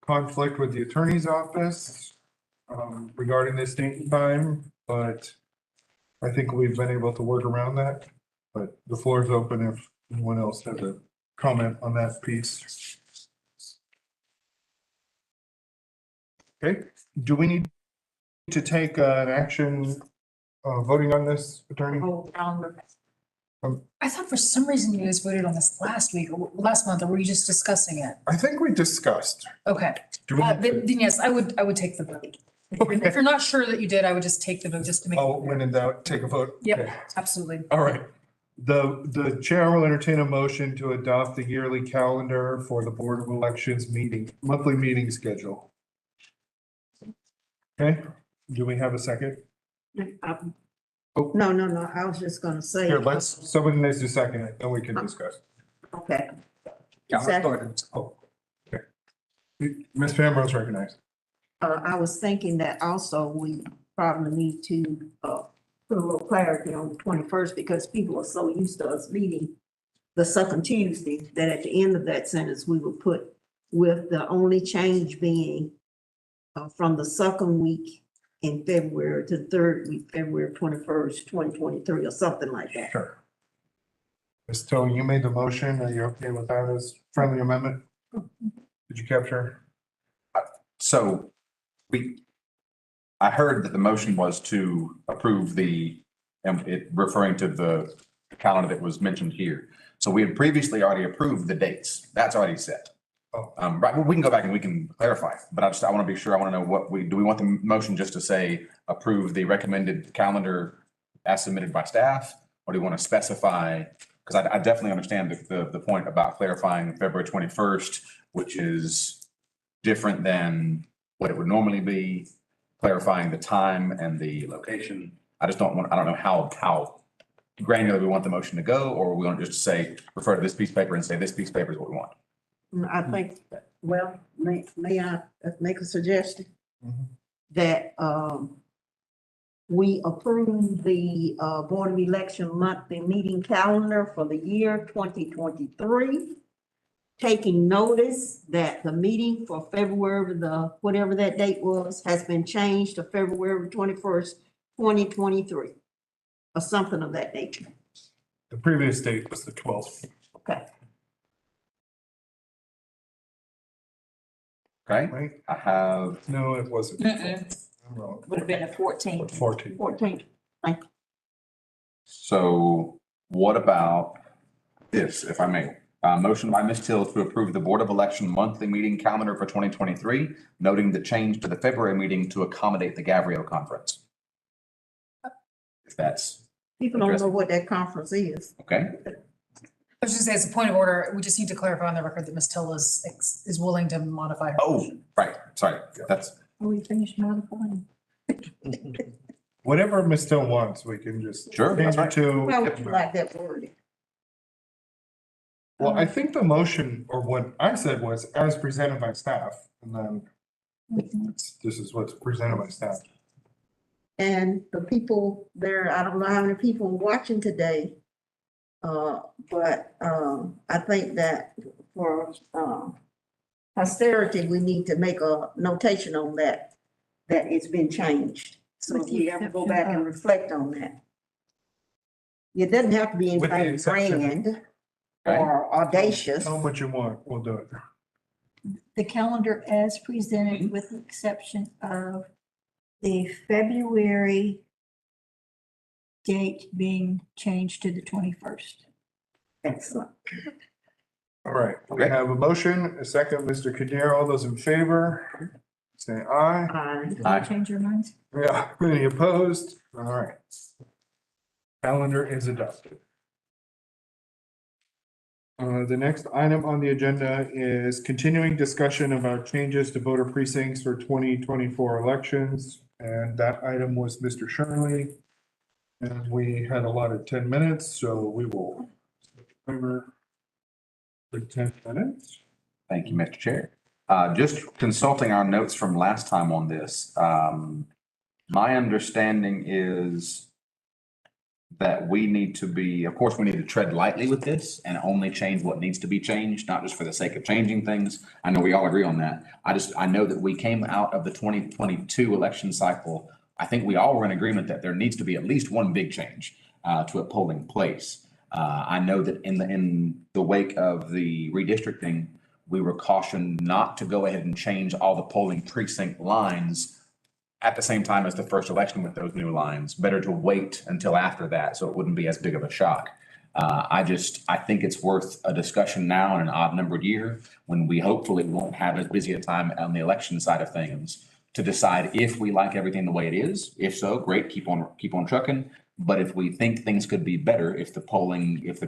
conflict with the attorney's office regarding this date and time, but I think we've been able to work around that. But the floor is open if anyone else has a comment on that piece. Okay, do we need to take an action voting on this, attorney?
I thought for some reason you guys voted on this last week or last month, or were you just discussing it?
I think we discussed.
Okay,
Do we need to-
then yes, I would take the vote.
Okay.
If you're not sure that you did, I would just take the vote just to make.
Oh, when in doubt, take a vote.
Yep,
Okay.
absolutely.
All right. The chair will entertain a motion to adopt the yearly calendar for the Board of Elections monthly meeting schedule. Okay, do we have a second?
No, I was just gonna say.
Here, somebody needs to second it, then we can discuss.
Okay.
Yeah, let's go ahead.
Oh, okay. Ms. Pambrose recognized.
I was thinking that also we probably need to, put a little clarity on the 21st because people are so used to us meeting the second Tuesday that at the end of that sentence, we would put with the only change being from the second week in February to the third week, February 21st, 2023, or something like that.
Sure. Ms. Tony, you made the motion. Are you okay with that as friendly amendment? Did you capture?
So I heard that the motion was to approve it referring to the calendar that was mentioned here. So we had previously already approved the dates. That's already set.
Oh.
Right, well, we can go back and we can clarify, but I want to be sure, I want to know do we want the motion just to say approve the recommended calendar as submitted by staff? Or do we want to specify, because I definitely understand the point about clarifying February 21st, which is different than what it would normally be, clarifying the time and the location. I don't know how granular we want the motion to go, or we want to just say, refer to this piece of paper and say this piece of paper is what we want.
I think, well, may I make a suggestion?
Mhm.
That, we approve the, Board of Election monthly meeting calendar for the year 2023. taking notice that the meeting for February, whatever that date was, has been changed to February 21st, 2023, or something of that nature.
The previous date was the 12th.
Okay.
Okay,
Right?
I have,
No, it wasn't.
Mm-mm.
I'm wrong.
Would have been the 14th.
14.
14th.
so what about this, if I may? Motion by Ms. Till to approve the Board of Election monthly meeting calendar for 2023, noting the change to the February meeting to accommodate the Gavrio conference. If that's
People don't know what that conference is.
okay.
I was just saying, as a point of order, we just need to clarify on the record that Ms. Till is willing to modify her.
Oh,
motion.
right, sorry, that's,
Are we finished modifying?
Whatever Ms. Still wants, we can just
Sure,
change
that's
it to.
How would you like that worded?
Well, I think the motion, or what I said was as presented by staff, and then this is what's presented by staff.
And the people there, I don't know how many people are watching today. But I think that for posterity, we need to make a notation on that it's been changed. So if we ever go back and reflect on that. It doesn't have to be
With the
anything
exception-
grand
okay.
or audacious.
Tell them what you want, we'll do it.
The calendar as presented with the exception of the February date being changed to the 21st.
Excellent.
All right, we
Okay.
have a motion, a second, Mr. Cadero, all those in favor, say aye.
Did
Aye.
you change your minds?
Yeah, any opposed? All right. Calendar is adopted. The next item on the agenda is continuing discussion about changes to voter precincts for 2024 elections. And that item was Mr. Shirley. And we had allotted 10 minutes, so we will remember the 10 minutes.
Thank you, Mr. Chair. Just consulting our notes from last time on this, my understanding is that we need to be, of course, we need to tread lightly with this and only change what needs to be changed, not just for the sake of changing things. I know we all agree on that. I know that we came out of the 2022 election cycle. I think we all were in agreement that there needs to be at least one big change to a polling place. I know that in the wake of the redistricting, we were cautioned not to go ahead and change all the polling precinct lines at the same time as the first election with those new lines. Better to wait until after that so it wouldn't be as big of a shock. I think it's worth a discussion now in an odd numbered year when we hopefully won't have as busy a time on the election side of things to decide if we like everything the way it is. If so, great, keep on trucking. But if we think things could be better, if the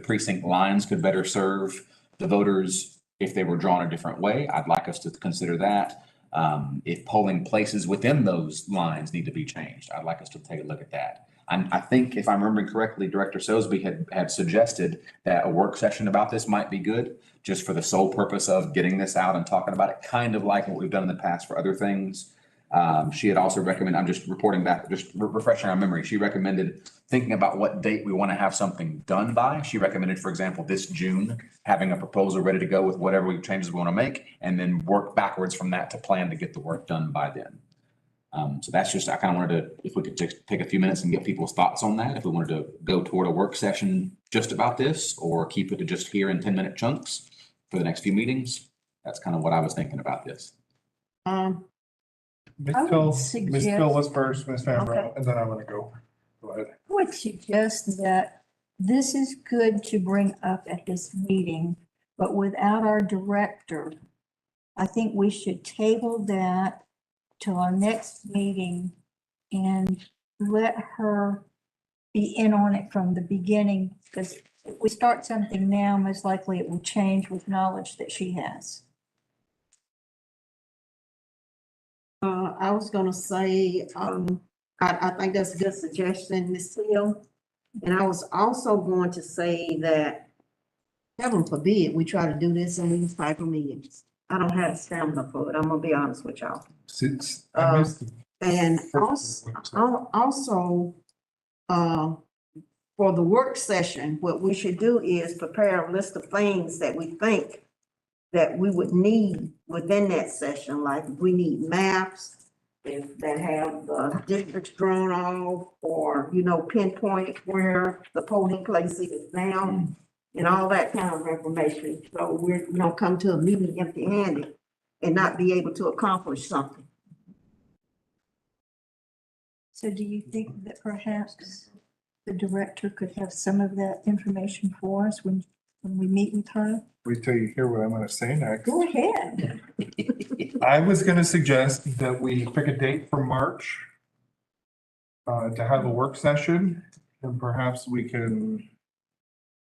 precinct lines could better serve the voters, if they were drawn a different way, I'd like us to consider that. If polling places within those lines need to be changed, I'd like us to take a look at that. I think if I'm remembering correctly, Director Sosby had suggested that a work session about this might be good, just for the sole purpose of getting this out and talking about it, kind of like what we've done in the past for other things. She had also recommended, I'm just reporting back, just refreshing our memory. She recommended thinking about what date we want to have something done by. She recommended, for example, this June, having a proposal ready to go with whatever changes we want to make, and then work backwards from that to plan to get the work done by then. So that's just, I kind of wanted to, if we could just take a few minutes and get people's thoughts on that, if we wanted to go toward a work session just about this, or keep it to just here in 10-minute chunks for the next few meetings. That's kind of what I was thinking about this.
Ms.
I would
Till, Ms.
suggest-
Till was first, Ms. Fambro,
Okay.
and then I'm gonna go. Go ahead.
I would suggest that this is good to bring up at this meeting, but without our director, I think we should table that till our next meeting and let her be in on it from the beginning, because if we start something now, most likely it will change with knowledge that she has.
I was gonna say, I think that's a good suggestion, Ms. Seal. And I was also going to say that, heaven forbid, we try to do this in these type of meetings. I don't have stamina for it, I'm gonna be honest with y'all.
Since I missed the
And
first one.
also, for the work session, what we should do is prepare a list of things that we think that we would need within that session, like if we need maps, if that have the districts drawn off, or, you know, pinpoint where the polling place is now, and all that kind of information. So we're, we don't come to a meeting empty-handed and not be able to accomplish something.
So do you think that perhaps the director could have some of that information for us when we meet with her?
Wait till you hear what I'm gonna say next.
Go ahead.
I was gonna suggest that we pick a date for March to have a work session, and perhaps we can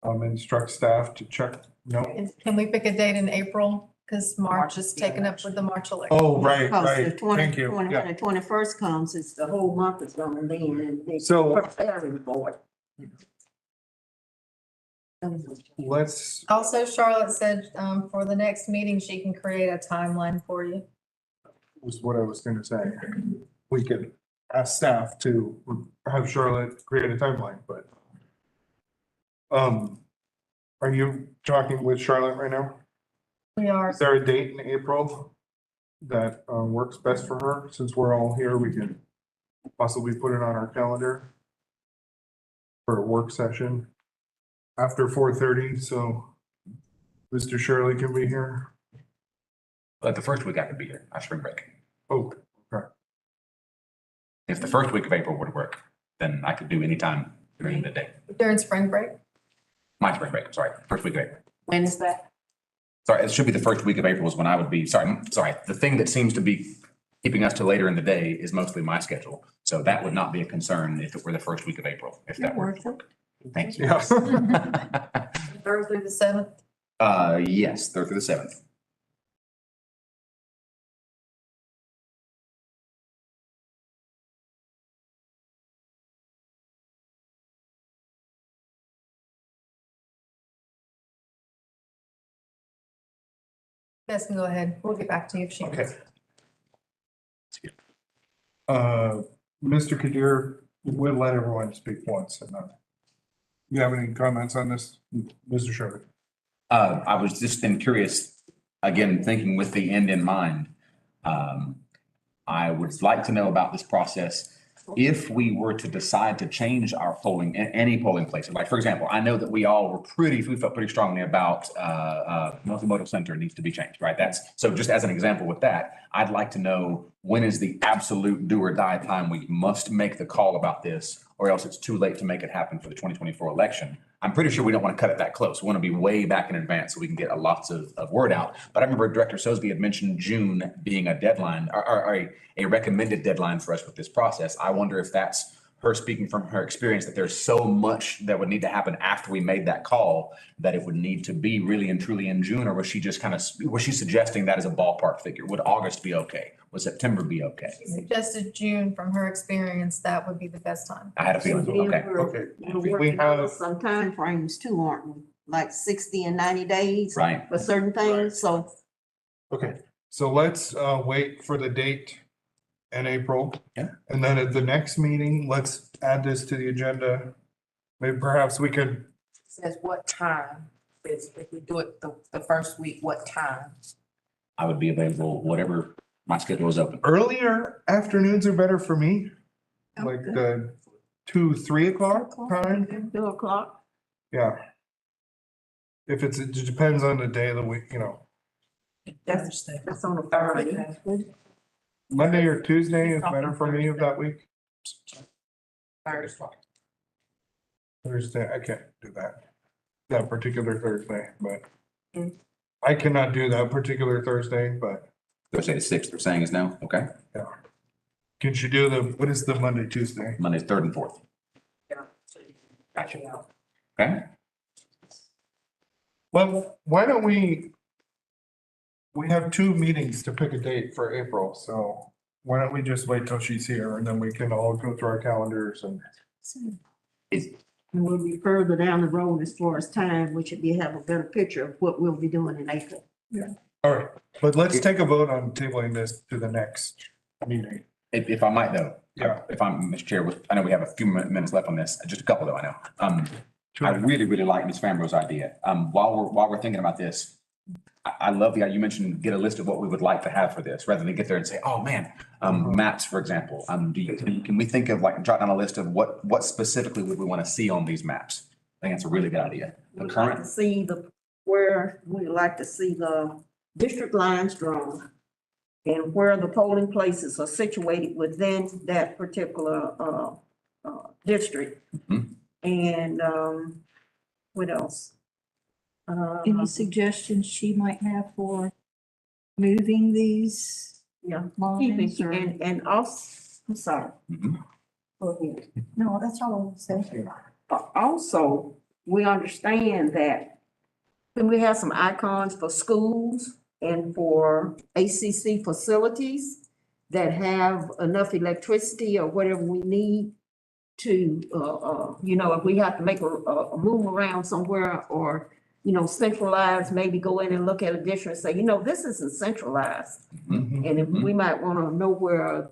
instruct staff to check, no?
Can we pick a date in April? Because March is taken up with the March election.
Oh, right,
Because the
right.
20,
Thank you.
20,
Yeah.
when the 21st comes, it's the whole month is gonna be and they
So-
preparing for it.
Let's,
Also, Charlotte said, for the next meeting, she can create a timeline for you.
was what I was gonna say. We could ask staff to have Charlotte create a timeline, but are you talking with Charlotte right now?
We are.
Is there a date in April that works best for her? Since we're all here, we can possibly put it on our calendar for a work session after 4:30, so Mr. Shirley can be here.
But the first week I could be here, I spring break.
Oh, okay.
If the first week of April would work, then I could do any time during the day.
During spring break.
My spring break, I'm sorry, first week of April.
When is that?
Sorry, it should be the first week of April is when I would be, sorry, the thing that seems to be keeping us till later in the day is mostly my schedule. So that would not be a concern if it were the first week of April, if that were. Thank you.
Yeah.
Thursday, the 7th.
Yes, third through the 7th.
Bess can go ahead. We'll get back to you if she.
Okay. Mr. Kadir, we'll let everyone speak once and then. You have any comments on this, Mr. Shirley?
I was just then curious, again, thinking with the end in mind. I would like to know about this process. If we were to decide to change our polling, any polling place, like, for example, I know that we felt pretty strongly about, multimodal center needs to be changed, right? So just as an example with that, I'd like to know when is the absolute do or die time we must make the call about this, or else it's too late to make it happen for the 2024 election. I'm pretty sure we don't want to cut it that close. We want to be way back in advance so we can get lots of word out. But I remember Director Sosby had mentioned June being a deadline or a recommended deadline for us with this process. I wonder if that's her speaking from her experience, that there's so much that would need to happen after we made that call that it would need to be really and truly in June, or was she just was she suggesting that as a ballpark figure? Would August be okay? Would September be okay?
She suggested June. From her experience, that would be the best time.
I had a feeling, okay.
Okay.
We're
We
working on
have,
some timeframes too, aren't we? Like 60 and 90 days
Right.
for certain things, so.
okay, so let's wait for the date in April.
Yeah.
And then at the next meeting, let's add this to the agenda. Maybe perhaps we could,
Says what time? If we do it the first week, what time?
I would be available, whatever my schedule is open.
earlier afternoons are better for me, like
Okay.
the 2, 3 o'clock time.
2 o'clock.
Yeah. If it depends on the day of the week,
That's on a Friday.
Monday or Tuesday is better for me of that week. Thursday, I can't do that particular Thursday, but I cannot do that particular Thursday, but
Thursday the 6th, they're saying is now, okay?
can she do what is the Monday, Tuesday?
Monday's 3rd and 4th. Gotcha. Okay,
Well, why don't we have 2 meetings to pick a date for April, so why don't we just wait till she's here and then we can all go through our calendars and.
And we'll be further down the road as far as time, we should have a better picture of what we'll be doing in April.
All right, but let's take a vote on tabling this to the next meeting.
if I might though.
Yeah.
If I'm, Mr. Chair, I know we have a few minutes left on this, just a couple though, I know. I really, really like Ms. Fambro's idea. While we're thinking about this, I love the, you mentioned get a list of what we would like to have for this, rather than get there and say, oh, man, maps, for example. Can we think of like, jot down a list of what specifically would we want to see on these maps? I think that's a really good idea. The
We'd like
current,
to see we'd like to see the district lines drawn and where the polling places are situated within that particular, district.
Mhm.
And, what else?
Any suggestions she might have for moving these
Yeah,
lines or?
and also, I'm sorry.
Mhm.
Go ahead.
No, that's all I want to say.
Also, we understand that when we have some icons for schools and for ACC facilities that have enough electricity or whatever we need to, if we have to make a move around somewhere or, centralize, maybe go in and look at a district and say, this isn't centralized.
Mhm.
And if we might want to know where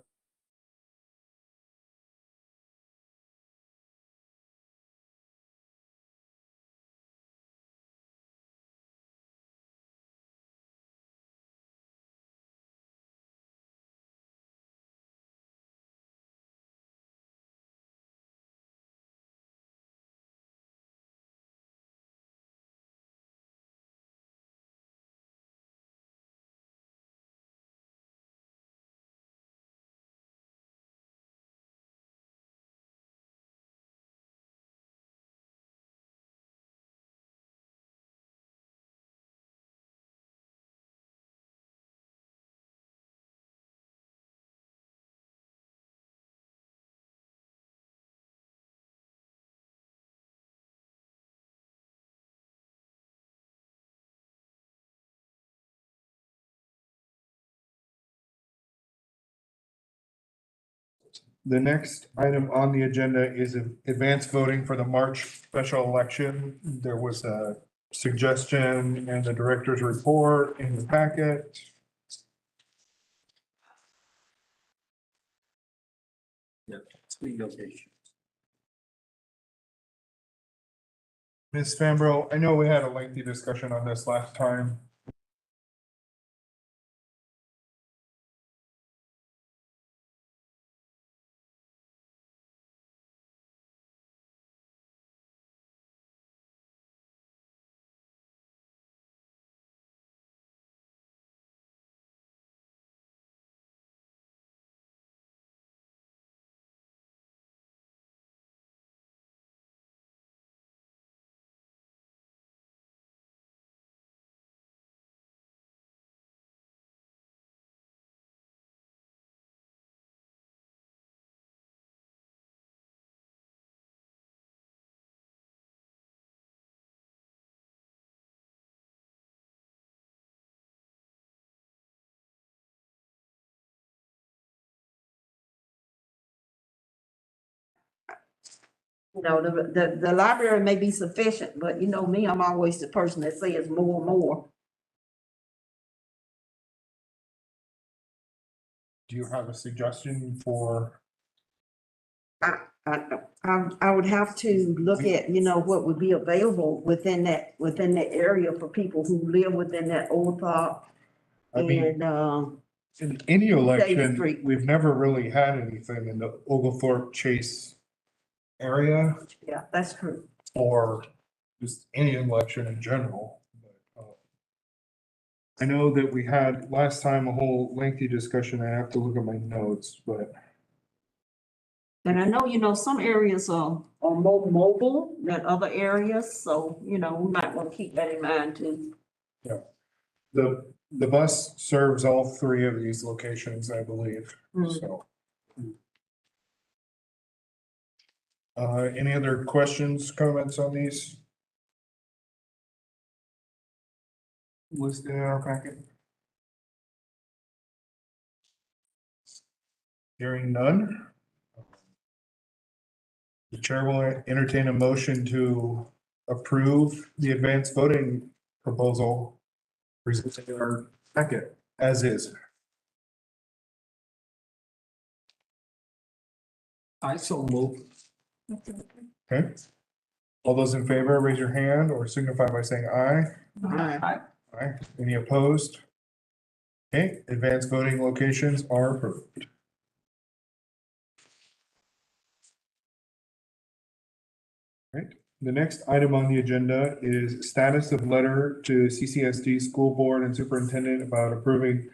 The next item on the agenda is advanced voting for the March special election. There was a suggestion in the director's report in the packet.
Three locations.
Ms. Fambro, I know we had a lengthy discussion on this last time.
the library may be sufficient, but you know me, I'm always the person that says more.
Do you have a suggestion for?
I would have to look at, what would be available within that area for people who live within that old park.
I mean,
And,
in any election,
Street.
we've never really had anything in the Oglethorpe Chase area
yeah, that's true.
or just any election in general. But, I know that we had last time a whole lengthy discussion. I have to look at my notes, but
And I know, some areas are more mobile than other areas, so, we might want to keep that in mind too.
the bus serves all three of these locations, I believe,
Mm.
so. Any other questions, comments on these? Listed in our packet? Hearing none. The chair will entertain a motion to approve the advanced voting proposal presented in our packet as is.
I so move.
Okay? All those in favor, raise your hand or signify by saying aye.
Aye.
All right, any opposed? Okay, advanced voting locations are approved. Right, the next item on the agenda is status of letter to CCSD School Board and Superintendent about approving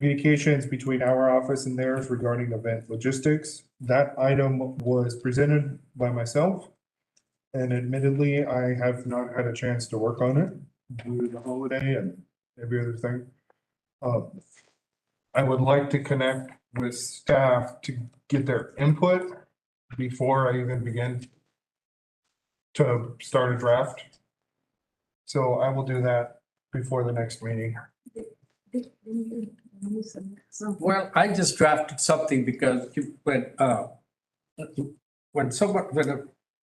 communications between our office and theirs regarding event logistics. That item was presented by myself. And admittedly, I have not had a chance to work on it due to the holiday and every other thing. I would like to connect with staff to get their input before I even begin to start a draft. So I will do that before the next meeting.
Well, I just drafted something because when a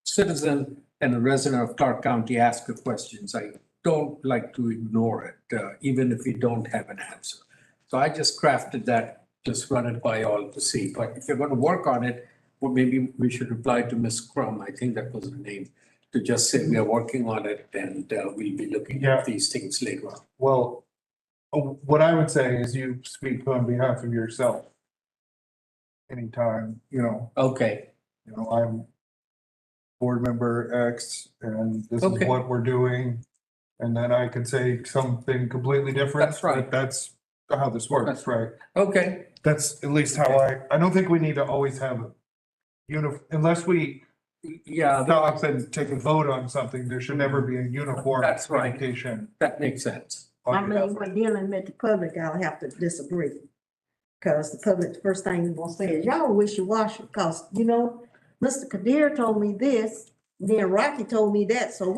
citizen and a resident of Clarke County ask you questions, I don't like to ignore it, even if you don't have an answer. So I just crafted that, just run it by all to see. But if you're going to work on it, well, maybe we should reply to Ms. Crum, I think that was her name, to just say we are working on it and we'll be looking
Yeah.
at these things later on.
Well, what I would say is you speak on behalf of yourself. Anytime,
Okay,
I'm board member X and this is
Okay.
what we're doing. And then I could say something completely different.
That's right.
but That's how this works, right?
okay,
That's at least how I don't think we need to always have unless we
yeah,
talk and take a vote on something, there should never be a uniform
That's right.
communication.
that makes sense.
I mean, when dealing with the public, I'll have to disagree. Because the public, the first thing you're gonna say is, y'all wishy-washy, because, Mr. Kadir told me this, then Rocky told me that, so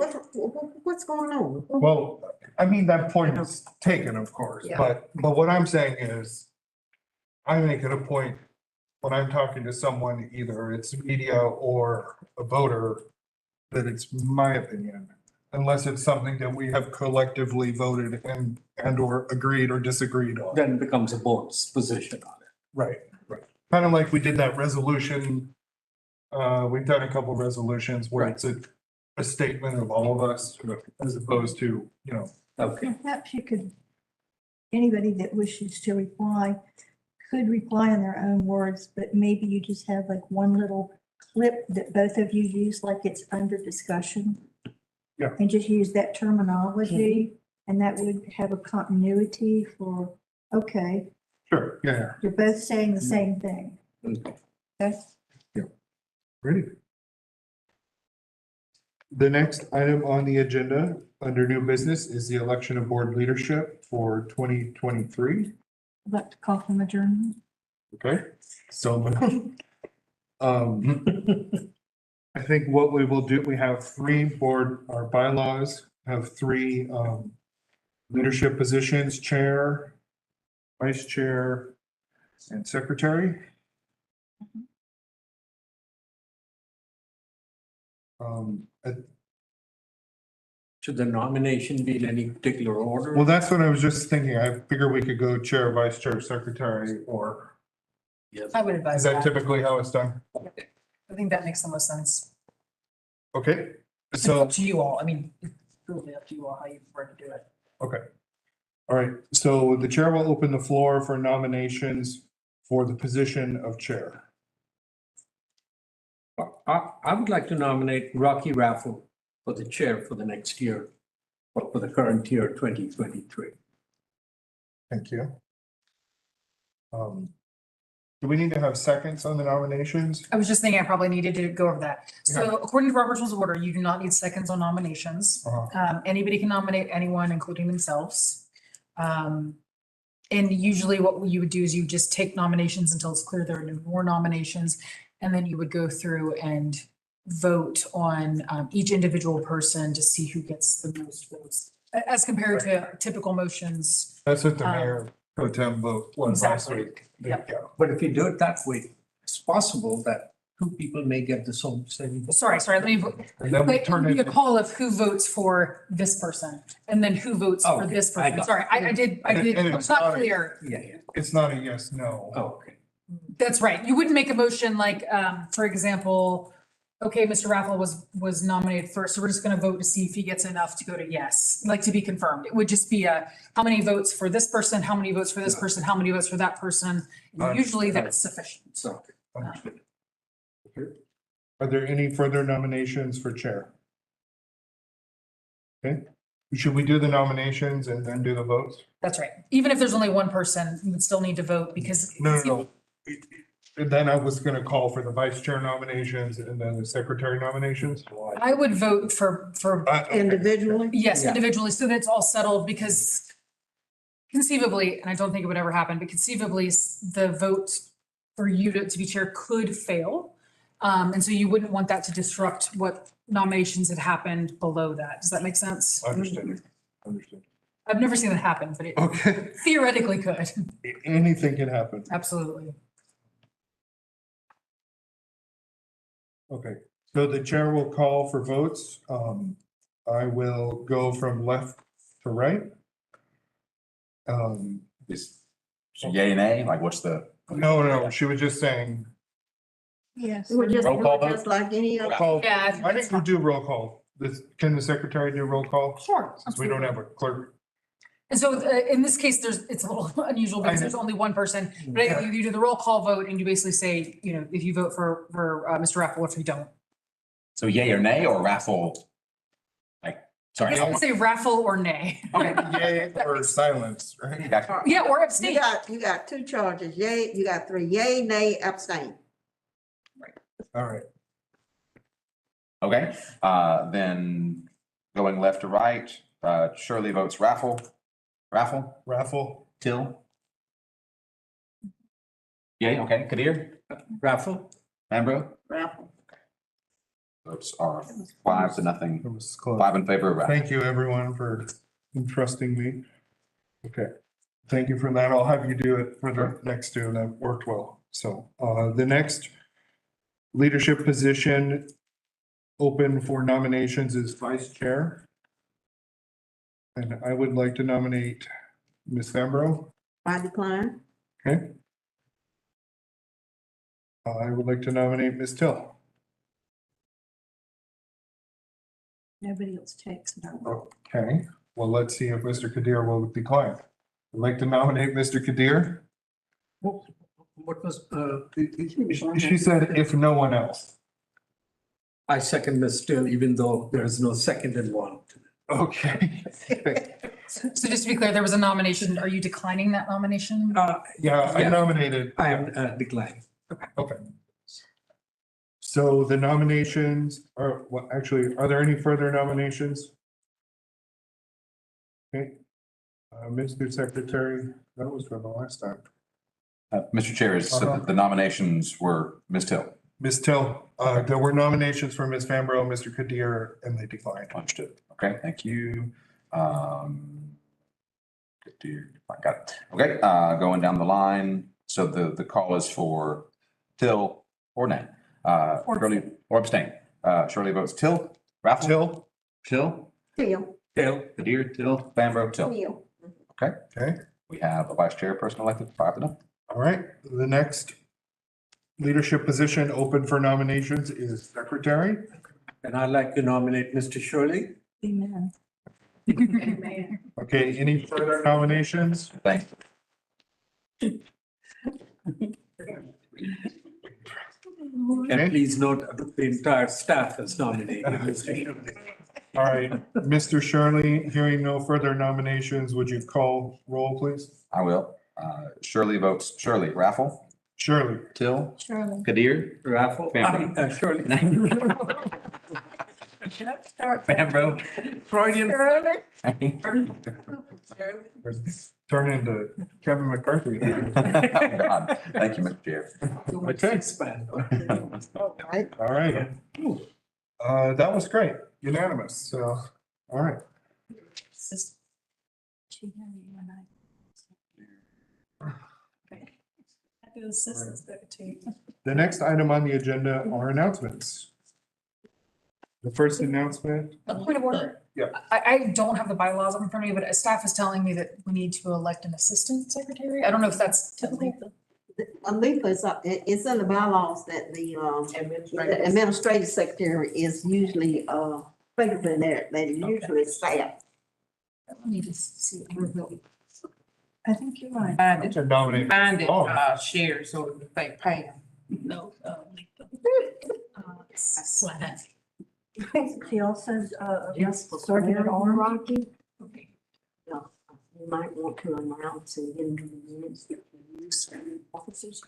what's going on?
Well, I mean, that point is taken, of course,
Yeah.
but what I'm saying is I make it a point when I'm talking to someone, either it's media or a voter, that it's my opinion, unless it's something that we have collectively voted and or agreed or disagreed on.
Then it becomes a board's position on it.
Right, right. Kind of like we did that resolution. We've done a couple resolutions where it's a statement of all of us as opposed to,
Okay,
Perhaps you could, anybody that wishes to reply could reply in their own words, but maybe you just have like one little clip that both of you use, like it's under discussion.
Yeah.
And just use that terminology, and that would have a continuity for, okay,
sure, yeah.
you're both saying the same thing.
okay.
Okay?
Ready? The next item on the agenda under new business is the election of board leadership for 2023.
I'd like to call from adjournment.
Okay, so I think what we will do, we have our bylaws have three leadership positions, chair, vice chair, and secretary.
Should the nomination be in any particular order?
Well, that's what I was just thinking. I figure we could go chair, vice chair, secretary, or
I would
is
advise
that
that.
typically how it's done?
I think that makes the most sense.
Okay,
It's
so,
up to you all. I mean, it's really up to you all how you prefer to do it.
okay. All right, so the chair will open the floor for nominations for the position of chair.
I would like to nominate Rocky Raffle for the chair for the next year, or for the current year, 2023.
Thank you. Do we need to have seconds on the nominations?
I was just thinking I probably needed to go over that. So according to Robert's Rules of Order, you do not need seconds on nominations. Anybody can nominate anyone, including themselves. And usually what you would do is you just take nominations until it's clear there are no more nominations. And then you would go through and vote on each individual person to see who gets the most votes. As compared to typical motions.
That's what the mayor pro tem vote was last
Exactly.
week.
Yep.
Yeah.
But if you do it that way, it's possible that two people may get the same.
Sorry, let me.
And then we
But it
turn
would be
it,
a call of who votes for this person and then who votes for
Okay,
this
I
person.
got it.
Sorry, I did,
And
it's
it's
not
not-
clear.
Yeah, yeah.
it's not a yes, no.
Okay.
That's right. You wouldn't make a motion like, for example, okay, Mr. Raffle was nominated first, so we're just gonna vote to see if he gets enough to go to yes, like to be confirmed. It would just be how many votes for this person, how many votes for this person, how many votes for that person. And usually that's sufficient.
So,
Understood. Okay. Are there any further nominations for chair? Okay, should we do the nominations and then do the votes?
That's right. Even if there's only one person, you would still need to vote because.
No. And then I was gonna call for the vice chair nominations and then the secretary nominations.
I would vote for,
Okay.
Individually?
yes,
Yeah.
individually, so that it's all settled because conceivably, and I don't think it would ever happen, but conceivably, the vote for you to be chair could fail. And so you wouldn't want that to disrupt what nominations had happened below that. Does that make sense?
Understood.
I've never seen that happen, but it
Okay,
theoretically could.
anything can happen.
Absolutely.
Okay, so the chair will call for votes. I will go from left to right.
Is yay and nay, like what's the?
No, she was just saying,
Yes.
We're just,
Roll call
we're
vote?
just like any other.
call.
Yeah, I think
Why
that's
don't you do roll call? Can the secretary do roll call?
Sure.
Since we don't have a clerk.
And so in this case, it's a little unusual because there's only one person, but
Yeah.
you do the roll call vote and you basically say, if you vote for Mr. Raffle, if you don't.
So yay or nay or raffle? Like,
I
sorry.
guess I would say raffle or nay.
Yay or silence, right?
Gotcha.
Yeah, or
You
abstain.
you got two charges, yay, you got three, yay, nay, abstain.
All right.
Okay, then going left to right, Shirley votes raffle.
Raffle,
Till? Yay, okay. Kadir?
Raffle?
Ambro?
Raffle.
Votes are 5-0.
it was close.
5 in favor of raffle.
Thank you, everyone, for entrusting me. Okay, thank you for that. I'll have you do it for the next two, and that worked well. So, the next leadership position open for nominations is vice chair. And I would like to nominate Ms. Fambro.
I decline.
Okay. I would like to nominate Ms. Till.
Nobody else takes it.
Okay, well, let's see if Mr. Kadir will decline. I'd like to nominate Mr. Kadir.
What was,
She said if no one else.
I second Ms. Still, even though there is no second involved.
Okay.
So just to be clear, there was a nomination. Are you declining that nomination?
Yeah, I
Yeah.
nominated.
I am declining.
Okay. So the nominations are, well, actually, are there any further nominations? Okay. Mr. Secretary, that was from the last time.
Mr. Chair, so the nominations were Ms. Till.
Ms. Till, there were nominations for Ms. Fambro, Mr. Kadir, and they declined.
Understood. Okay, thank you. Kadir, I got it. Okay, going down the line. So the call is for Till or nay. Shirley, or abstain. Shirley votes Till. Raffle?
Till,
Till.
Till.
Till.
Kadir, Till. Fambro, Till.
Till.
okay,
We have a vice chairperson elected, 5-0.
all right. The next leadership position open for nominations is secretary.
And I'd like to nominate Mr. Shirley.
Amen.
Okay, any further nominations?
Thanks.
And please note the entire staff is nominated. Mr. Shirley.
All right, Mr. Shirley, hearing no further nominations, would you call roll, please?
I will. Shirley votes Shirley. Raffle?
Shirley.
Till?
Shirley.
Kadir?
Raffle.
Fambro.
Shirley.
Fambro?
Freudian.
Turn into Kevin McCarthy.
Oh, God. Thank you, Mr. Chair.
Okay.
Span.
All right. That was great, unanimous, so, all right. The next item on the agenda are announcements. The first announcement,
A point of order.
Yeah.
I don't have the bylaws in front of me, but staff is telling me that we need to elect an assistant secretary. I don't know if that's technically.
Alika, it's in the bylaws that the administrative secretary is usually, bigger than that, they usually staff.
Let me just see.
I think you're right.
Find it,
To nominate.
find it,
Oh.
shared, so that they pay.
No, slide.
She also,
Just for
serving on
clarity.
Rocky.
No, you might want to announce and get into the minutes that you use certain officers.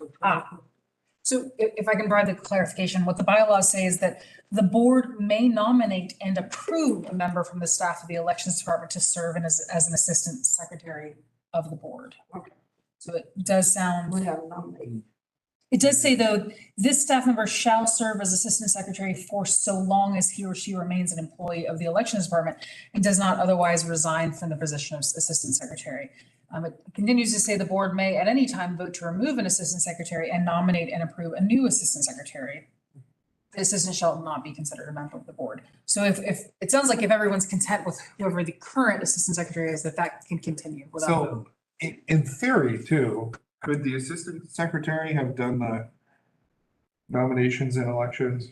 So if I can provide the clarification, what the bylaws say is that the board may nominate and approve a member from the staff of the elections department to serve as an assistant secretary of the board. So it does sound.
We have nominated.
It does say, though, this staff member shall serve as assistant secretary for so long as he or she remains an employee of the elections department and does not otherwise resign from the position of assistant secretary. It continues to say the board may at any time vote to remove an assistant secretary and nominate and approve a new assistant secretary. The assistant shall not be considered a member of the board. So if it sounds like if everyone's content with whoever the current assistant secretary is, that can continue without vote.
So in theory too, could the assistant secretary have done the nominations and elections?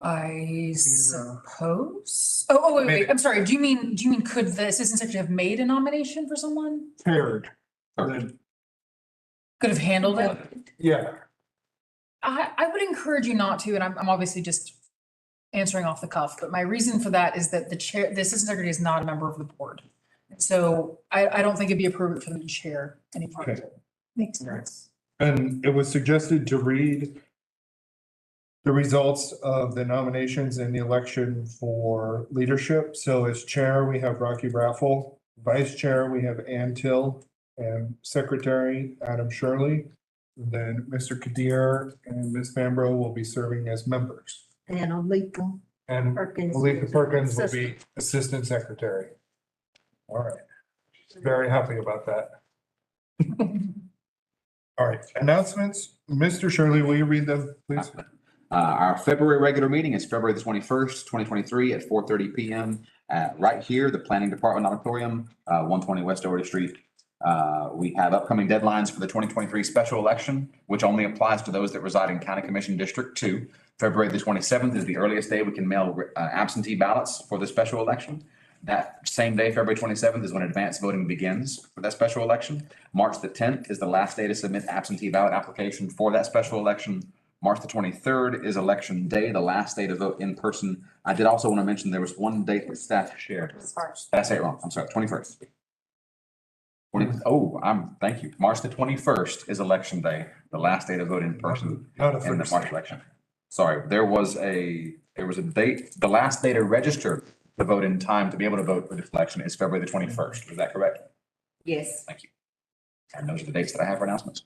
I suppose. Wait, I'm sorry. Do you mean could the assistant secretary have made a nomination for someone?
Paired.
Could have handled it?
Yeah,
I would encourage you not to, and I'm obviously just answering off the cuff, but my reason for that is that the assistant secretary is not a member of the board. So I don't think it'd be appropriate for them to chair any part of it.
Makes sense.
and it was suggested to read the results of the nominations and the election for leadership. So as chair, we have Rocky Raffle, vice chair, we have Ann Till, and secretary, Adam Shirley. Then Mr. Kadir and Ms. Fambro will be serving as members.
And Alika
And
Perkins.
Malika Perkins will be assistant secretary. All right. Very happy about that. All right, announcements. Mr. Shirley, will you read them, please?
Our February regular meeting is February the 21st, 2023 at 4:30 PM. Right here, the Planning Department Auditorium, 120 West Doherty Street. We have upcoming deadlines for the 2023 special election, which only applies to those that reside in County Commission District 2. February the 27th is the earliest day we can mail absentee ballots for the special election. That same day, February 27th, is when advance voting begins for that special election. March the 10th is the last day to submit absentee ballot application for that special election. March the 23rd is election day, the last day to vote in person. I did also want to mention there was one date that staff shared. Did I say it wrong? I'm sorry, 21st. Thank you. March the 21st is election day, the last day to vote in person
Not a
in the
first.
March election. Sorry, there was a date, the last day to register to vote in time to be able to vote for this election is February the 21st. Is that correct?
Yes.
Thank you. And those are the dates that I have for announcements.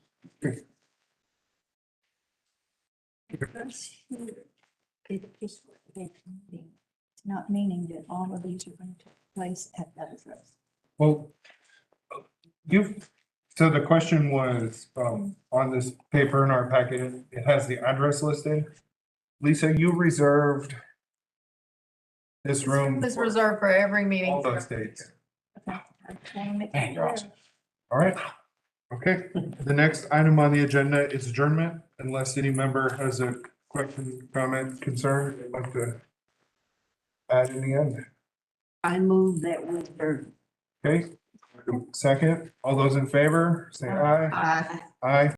It's not meaning that all of these are going to take place at that address.
Well, so the question was, on this paper in our packet, it has the address listed. Lisa, you reserved this room.
This
for
reserved for every meeting.
all those dates.
I just want to make
Man, you're
sure.
awesome.
All right. Okay, the next item on the agenda is adjournment, unless any member has a question, comment, concern, they'd like to add in the end.
I move that we adjourn.
Okay, second, all those in favor, say aye.
Aye.
Aye.